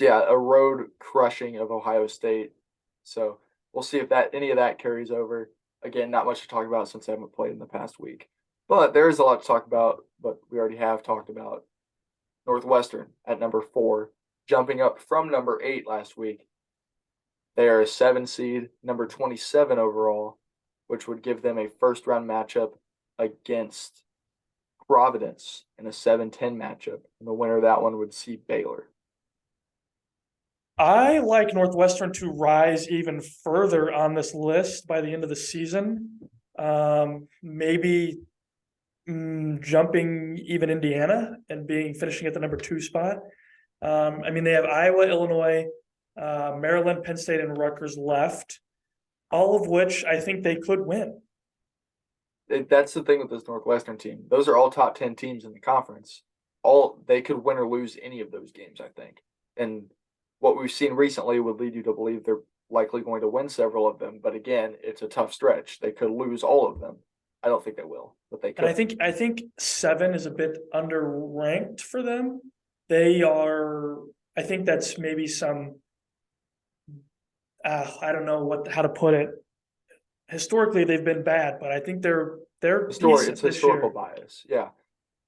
yeah, a road crushing of Ohio State. So we'll see if any of that carries over. Again, not much to talk about since I haven't played in the past week, but there is a lot to talk about. But we already have talked about Northwestern at number 4, jumping up from number 8 last week. They are a 7 seed, number 27 overall, which would give them a first round matchup against Providence in a 7-10 matchup. And the winner of that one would see Baylor. I like Northwestern to rise even further on this list by the end of the season. Maybe jumping even Indiana and finishing at the number 2 spot. I mean, they have Iowa, Illinois, Maryland, Penn State, and Rutgers left, all of which I think they could win. That's the thing with this Northwestern team. Those are all top 10 teams in the conference. They could win or lose any of those games, I think. And what we've seen recently would lead you to believe they're likely going to win several of them. But again, it's a tough stretch. They could lose all of them. I don't think they will, but they could. And I think 7 is a bit underranked for them. They are. I think that's maybe some. I don't know how to put it. Historically, they've been bad, but I think they're it's historical bias. Yeah.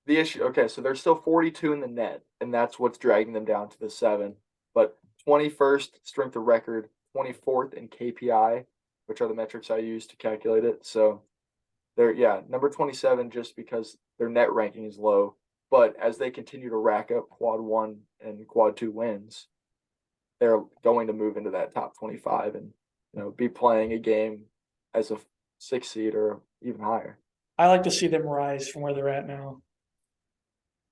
The issue. Okay, so they're still 42 in the net, and that's what's dragging them down to the 7. But 21st strength of record, 24th in KPI, which are the metrics I use to calculate it. So they're number 27 just because their net ranking is low. But as they continue to rack up quad 1 and quad 2 wins, they're going to move into that top 25 and be playing a game as a 6 seed or even higher. I like to see them rise from where they're at now.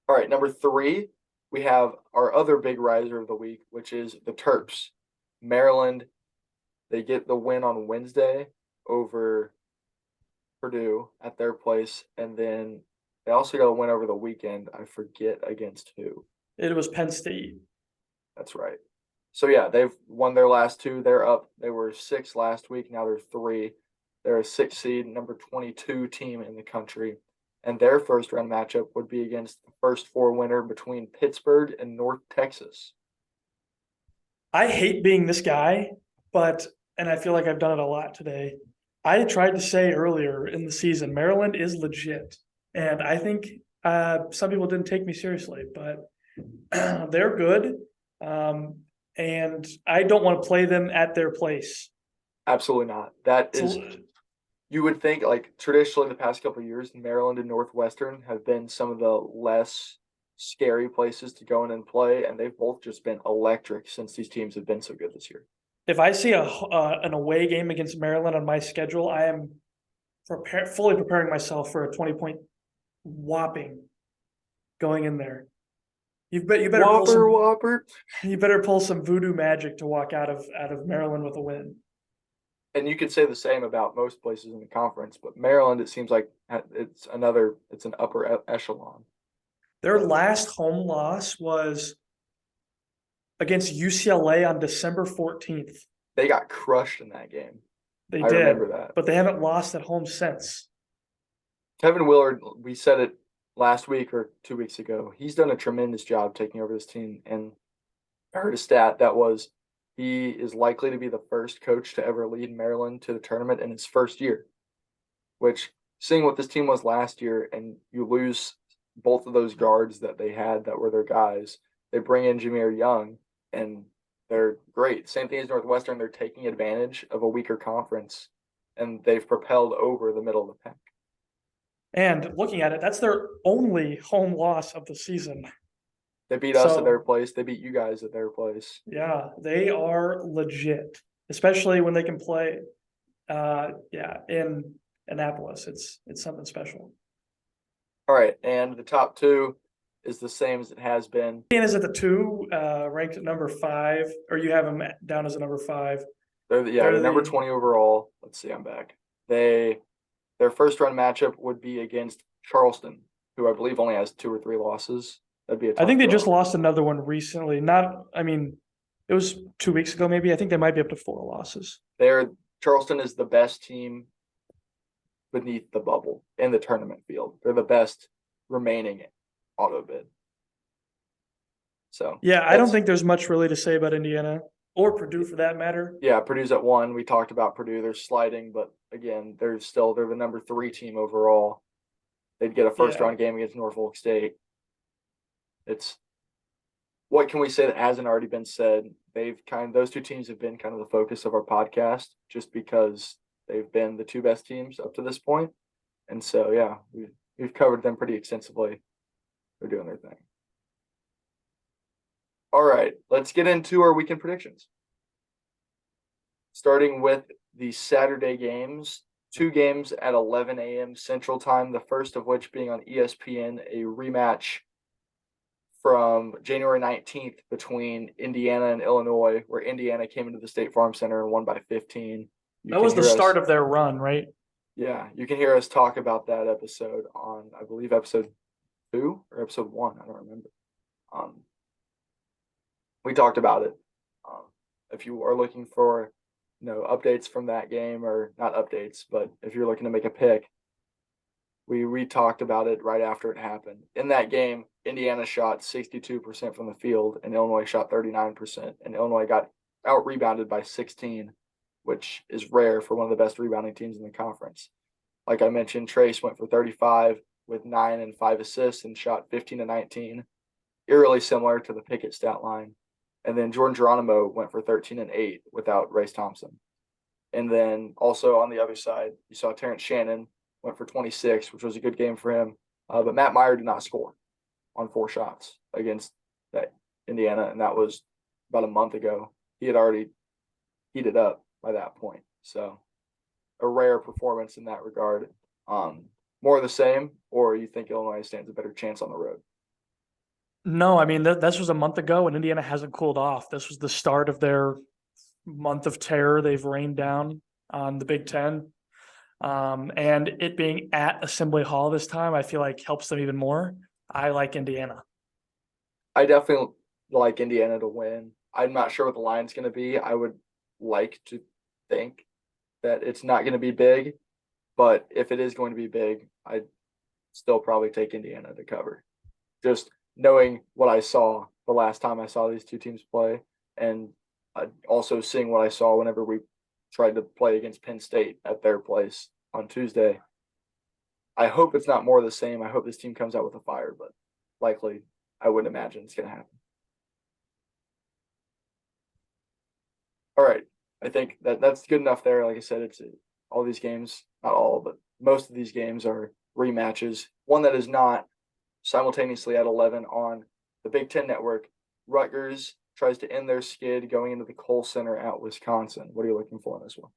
All right, number 3, we have our other big riser of the week, which is the Terps. Maryland, they get the win on Wednesday over Purdue at their place, and then they also got a win over the weekend. I forget against who. It was Penn State. That's right. So yeah, they've won their last 2. They're up. They were 6 last week. Now they're 3. They're a 6 seed, number 22 team in the country. And their first round matchup would be against the first 4 winner between Pittsburgh and North Texas. I hate being this guy, and I feel like I've done it a lot today. I tried to say earlier in the season, Maryland is legit. And I think some people didn't take me seriously, but they're good. And I don't want to play them at their place. Absolutely not. You would think, like, traditionally the past couple of years, Maryland and Northwestern have been some of the less scary places to go in and play, and they've both just been electric since these teams have been so good this year. If I see an away game against Maryland on my schedule, I am fully preparing myself for a 20-point whopping going in there. You better Whopper. You better pull some voodoo magic to walk out of Maryland with a win. And you could say the same about most places in the conference, but Maryland, it seems like it's an upper echelon. Their last home loss was against UCLA on December 14th. They got crushed in that game. I remember that. But they haven't lost at home since. Kevin Willard, we said it last week or 2 weeks ago. He's done a tremendous job taking over this team. And I heard a stat that was he is likely to be the first coach to ever lead Maryland to the tournament in his first year, which seeing what this team was last year and you lose both of those guards that they had that were their guys, they bring in Jameer Young and they're great. Same thing as Northwestern. They're taking advantage of a weaker conference and they've propelled over the middle of the pack. And looking at it, that's their only home loss of the season. They beat us at their place. They beat you guys at their place. Yeah, they are legit, especially when they can play in Annapolis. It's something special. All right, and the top two is the same as it has been. Indiana is at the 2, ranked at number 5, or you have them down as a number 5. They're number 20 overall. Let's see, I'm back. Their first round matchup would be against Charleston, who I believe only has 2 or 3 losses. That'd be I think they just lost another one recently. It was 2 weeks ago, maybe. I think they might be up to 4 losses. Charleston is the best team beneath the bubble in the tournament field. They're the best remaining auto bid. So yeah, I don't think there's much really to say about Indiana or Purdue for that matter. Yeah, Purdue's at 1. We talked about Purdue. They're sliding, but again, they're the number 3 team overall. They'd get a first round game against Norfolk State. It's what can we say that hasn't already been said? Those 2 teams have been kind of the focus of our podcast just because they've been the 2 best teams up to this point. And so, yeah, we've covered them pretty extensively. They're doing their thing. All right, let's get into our weekend predictions. Starting with the Saturday games, 2 games at 11 a.m. Central Time, the first of which being on ESPN, a rematch from January 19th between Indiana and Illinois, where Indiana came into the State Farm Center and won by 15. That was the start of their run, right? Yeah, you can hear us talk about that episode on, I believe, episode 2 or episode 1. I don't remember. We talked about it. If you are looking for, updates from that game, or not updates, but if you're looking to make a pick, we talked about it right after it happened. In that game, Indiana shot 62% from the field, and Illinois shot 39%, and Illinois got out-rebounded by 16, which is rare for one of the best rebounding teams in the conference. Like I mentioned, Trace went for 35 with 9 and 5 assists and shot 15 to 19, eerily similar to the Pickett stat line. And then Jordan Geronimo went for 13 and 8 without Race Thompson. And then also on the other side, you saw Terrence Shannon went for 26, which was a good game for him. But Matt Meyer did not score on 4 shots against that Indiana, and that was about a month ago. He had already heated up by that point. So a rare performance in that regard. More of the same, or you think Illinois stands a better chance on the road? No, this was a month ago, and Indiana hasn't cooled off. This was the start of their month of terror. They've rained down on the Big Ten. And it being at Assembly Hall this time, I feel like helps them even more. I like Indiana. I definitely like Indiana to win. I'm not sure what the line's going to be. I would like to think that it's not going to be big, but if it is going to be big, I'd still probably take Indiana to cover. Just knowing what I saw the last time I saw these 2 teams play, and also seeing what I saw whenever we tried to play against Penn State at their place on Tuesday. I hope it's not more of the same. I hope this team comes out with a fire, but likely I wouldn't imagine it's going to happen. All right. I think that's good enough there. Like I said, it's all these games, not all, but most of these games are rematches. One that is not simultaneously at 11 on the Big Ten Network. Rutgers tries to end their skid going into the Kohl Center at Wisconsin. What are you looking for in this one?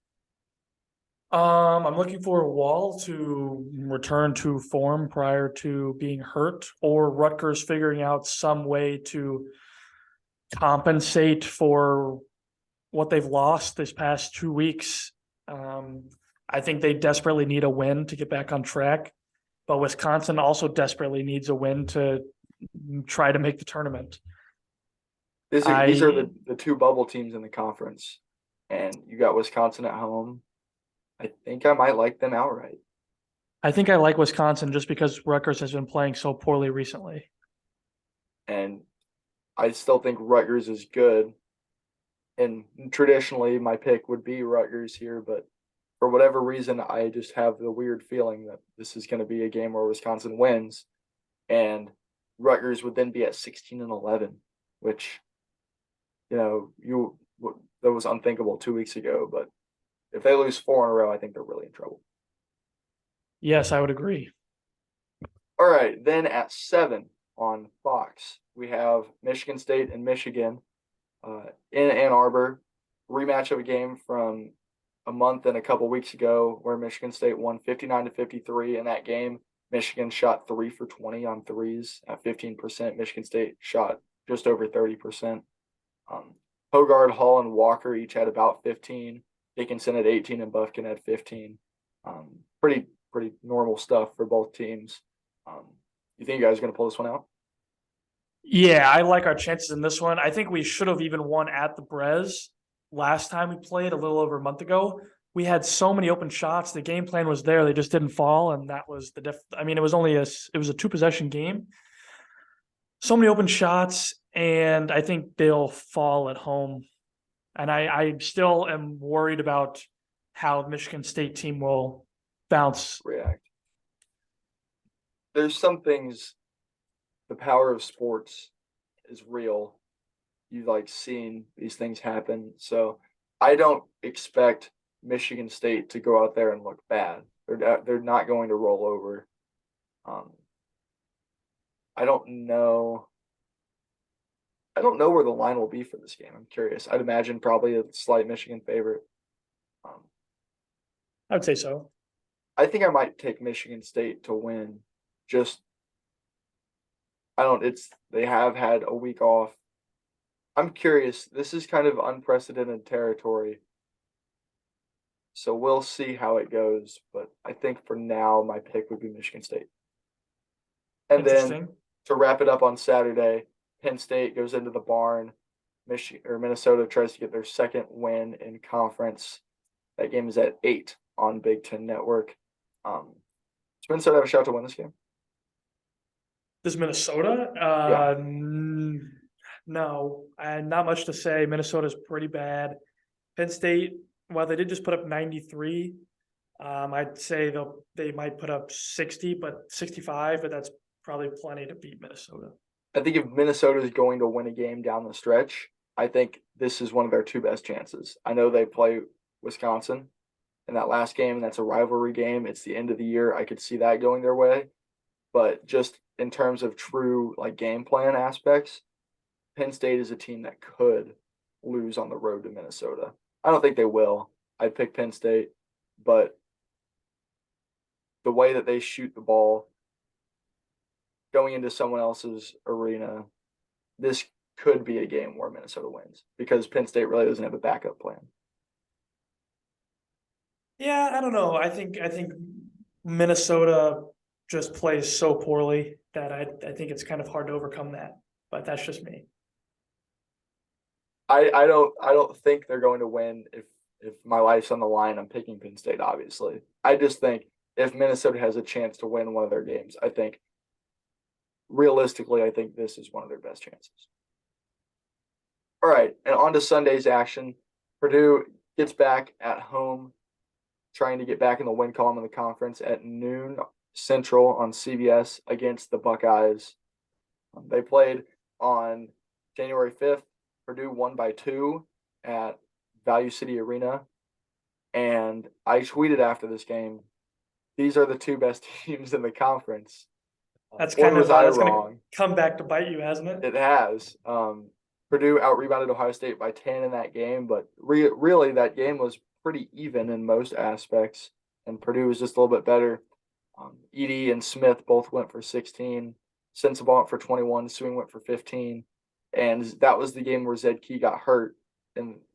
I'm looking for Wall to return to form prior to being hurt, or Rutgers figuring out some way to compensate for what they've lost this past 2 weeks. I think they desperately need a win to get back on track, but Wisconsin also desperately needs a win to try to make the tournament. These are the 2 bubble teams in the conference, and you got Wisconsin at home. I think I might like them outright. I think I like Wisconsin just because Rutgers has been playing so poorly recently. And I still think Rutgers is good. And traditionally, my pick would be Rutgers here, but for whatever reason, I just have the weird feeling that this is going to be a game where Wisconsin wins, and Rutgers would then be at 16-11, which that was unthinkable 2 weeks ago. But if they lose 4 in a row, I think they're really in trouble. Yes, I would agree. All right, then at 7 on Fox, we have Michigan State and Michigan in Ann Arbor, rematch of a game from a month and a couple weeks ago where Michigan State won 59-53 in that game. Michigan shot 3 for 20 on threes at 15%. Michigan State shot just over 30%. Hogard, Hall, and Walker each had about 15. Dickinson had 18 and Buffkin had 15. Pretty normal stuff for both teams. You think you guys are going to pull this one out? Yeah, I like our chances in this one. I think we should have even won at the Brez last time we played a little over a month ago. We had so many open shots. The game plan was there. They just didn't fall. And that was I mean, it was a 2-possession game. So many open shots. And I think they'll fall at home. And I still am worried about how the Michigan State team will bounce. React. There's some things, the power of sports is real. You've seen these things happen. So I don't expect Michigan State to go out there and look bad. They're not going to roll over. I don't know. I don't know where the line will be for this game. I'm curious. I'd imagine probably a slight Michigan favorite. I would say so. I think I might take Michigan State to win. They have had a week off. I'm curious. This is kind of unprecedented territory. So we'll see how it goes. But I think for now, my pick would be Michigan State. And then to wrap it up on Saturday, Penn State goes into the barn. Minnesota tries to get their second win in conference. That game is at 8 on Big Ten Network. Does Minnesota have a shot to win this game? Does Minnesota? Yeah. No, and not much to say. Minnesota's pretty bad. Penn State, while they did just put up 93, I'd say they might put up 60, but 65, but that's probably plenty to beat Minnesota. I think if Minnesota is going to win a game down the stretch, I think this is one of their two best chances. I know they play Wisconsin in that last game, and that's a rivalry game. It's the end of the year. I could see that going their way. But just in terms of true game plan aspects, Penn State is a team that could lose on the road to Minnesota. I don't think they will. I'd pick Penn State, but the way that they shoot the ball going into someone else's arena, this could be a game where Minnesota wins because Penn State really doesn't have a backup plan. Yeah, I don't know. I think Minnesota just plays so poorly that I think it's kind of hard to overcome that. But that's just me. I don't think they're going to win if my life's on the line. I'm picking Penn State, obviously. I just think if Minnesota has a chance to win one of their games, I think realistically, I think this is one of their best chances. All right, and on to Sunday's action. Purdue gets back at home, trying to get back in the win column of the conference at noon Central on CBS against the Buckeyes. They played on January 5th. Purdue won by 2 at Value City Arena. And I tweeted after this game, these are the two best teams in the conference. That's kind of that's going to come back to bite you, hasn't it? It has. Purdue out-rebounded Ohio State by 10 in that game, but really that game was pretty even in most aspects, and Purdue was just a little bit better. Edey and Smith both went for 16. Sensabaugh went for 21. Swing went for 15. And that was the game where Zed Key got hurt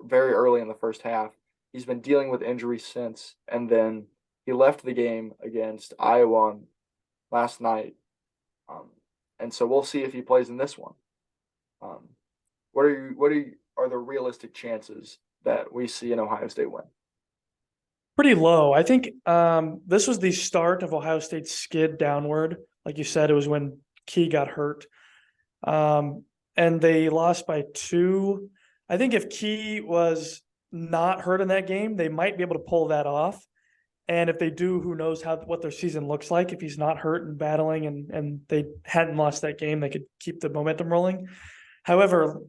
very early in the first half. He's been dealing with injuries since, and then he left the game against Iowa last night. And so we'll see if he plays in this one. What are the realistic chances that we see an Ohio State win? Pretty low. I think this was the start of Ohio State's skid downward. Like you said, it was when Key got hurt. And they lost by 2. I think if Key was not hurt in that game, they might be able to pull that off. And if they do, who knows what their season looks like. If he's not hurt and battling and they hadn't lost that game, they could keep the momentum rolling. However,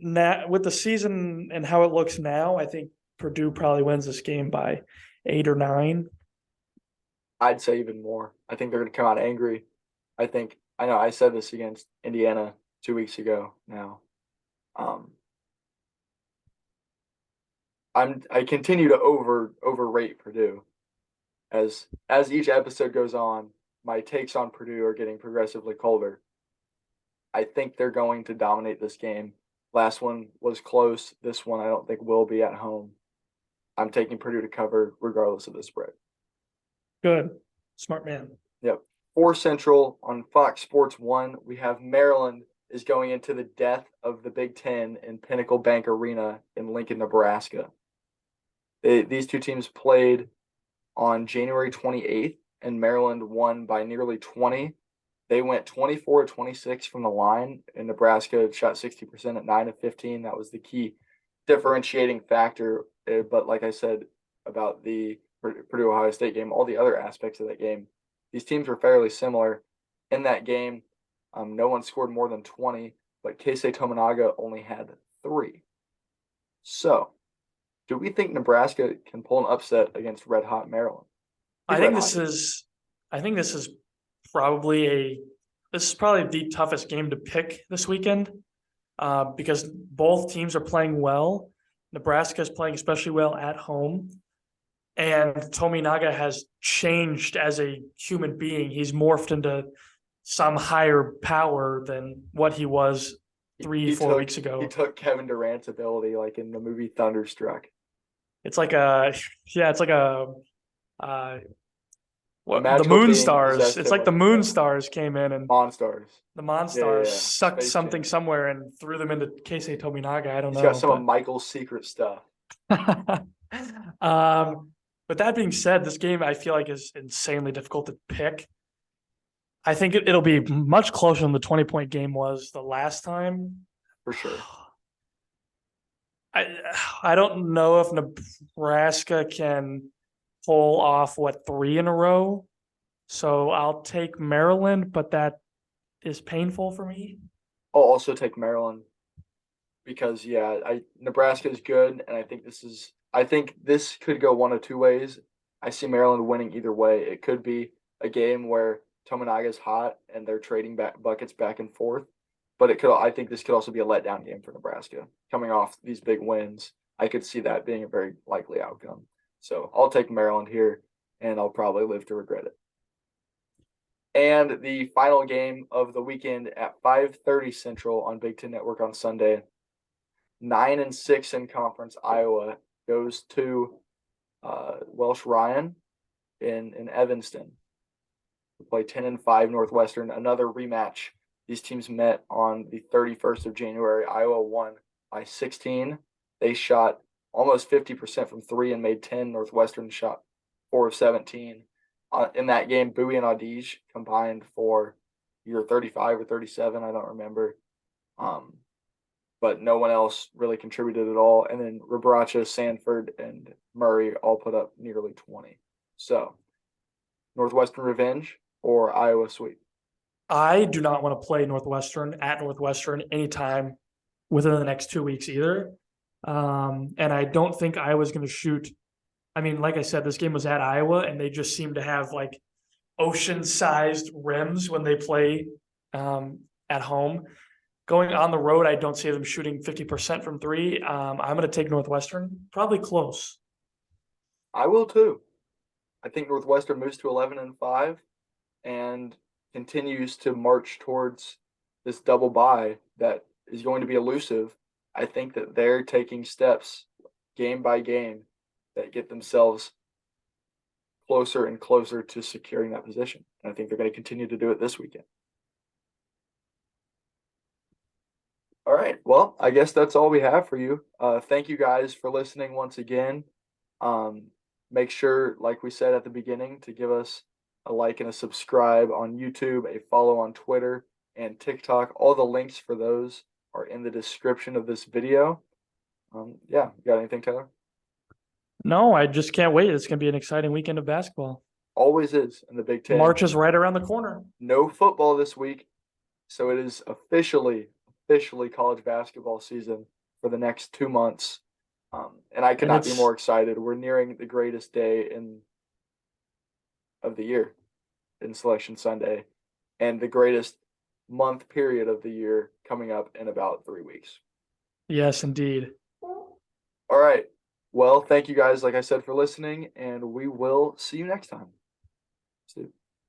with the season and how it looks now, I think Purdue probably wins this game by 8 or 9. I'd say even more. I think they're going to come out angry. I know I said this against Indiana 2 weeks ago now. I continue to overrate Purdue. As each episode goes on, my takes on Purdue are getting progressively colder. I think they're going to dominate this game. Last one was close. This one I don't think will be at home. I'm taking Purdue to cover regardless of the spread. Good. Smart man. Yep. 4 Central on Fox Sports 1. We have Maryland is going into the death of the Big Ten in Pinnacle Bank Arena in Lincoln, Nebraska. These two teams played on January 28th, and Maryland won by nearly 20. They went 24-26 from the line, and Nebraska shot 60% at 9 of 15. That was the key differentiating factor. But like I said about the Purdue-Ohio State game, all the other aspects of that game, these teams were fairly similar. In that game, no one scored more than 20, but Keisei Tominaga only had 3. So, do we think Nebraska can pull an upset against Red Hot Maryland? I think this is probably the toughest game to pick this weekend because both teams are playing well. Nebraska is playing especially well at home, and Tominaga has changed as a human being. He's morphed into some higher power than what he was 4 weeks ago. He took Kevin Durant's ability, like in the movie Thunderstruck. It's like the magical Moon being Stars. possessed It's him like the with Moon Stars came in and Monstars. the Monstars Yeah. sucked Space something Jam. somewhere and threw them into Keisei Tominaga. I don't He's know. got some of Michael's secret stuff. But that being said, this game I feel like is insanely difficult to pick. I think it'll be much closer than the 20-point game was the last time. For sure. I don't know if Nebraska can pull off 3 in a row. So I'll take Maryland, but that is painful for me. I'll also take Maryland because Nebraska is good, and I think this could go one of 2 ways. I see Maryland winning either way. It could be a game where Tominaga's hot and they're trading buckets back and forth, but I think this could also be a letdown game for Nebraska coming off these big wins. I could see that being a very likely outcome. So I'll take Maryland here, and I'll probably live to regret it. And the final game of the weekend at 5:30 Central on Big Ten Network on Sunday, 9-6 in conference Iowa goes to Welsh Ryan in Evanston. We play 10-5 Northwestern, another rematch. These teams met on the 31st of January. Iowa won by 16. They shot almost 50% from 3 and made 10. Northwestern shot 4 of 17. In that game, Bowie and Adige combined for either 35 or 37, I don't remember. But no one else really contributed at all. And then Rebraca, Sanford, and Murray all put up nearly 20. So, Northwestern revenge or Iowa sweep? I do not want to play Northwestern at Northwestern anytime within the next 2 weeks either. And I don't think Iowa's going to shoot. I mean, like I said, this game was at Iowa, and they just seem to have like ocean-sized rims when they play at home. Going on the road, I don't see them shooting 50% from 3. I'm going to take Northwestern, probably close. I will too. I think Northwestern moves to 11-5 and continues to march towards this double bye that is going to be elusive. I think that they're taking steps game by game that get themselves closer and closer to securing that position. And I think they're going to continue to do it this weekend. All right. Well, I guess that's all we have for you. Thank you guys for listening once again. Make sure, like we said at the beginning, to give us a like and a subscribe on YouTube, a follow on Twitter and TikTok. All the links for those are in the description of this video. Yeah, you got anything, Taylor? No, I just can't wait. It's going to be an exciting weekend of basketball. Always is in the Big Ten. March is right around the corner. No football this week, so it is officially college basketball season for the next 2 months. And I could not be more excited. We're nearing the greatest day of the year in Selection Sunday, and the greatest month period of the year coming up in about 3 weeks. Yes, indeed. All right. Well, thank you guys, like I said, for listening, and we will see you next time. See you.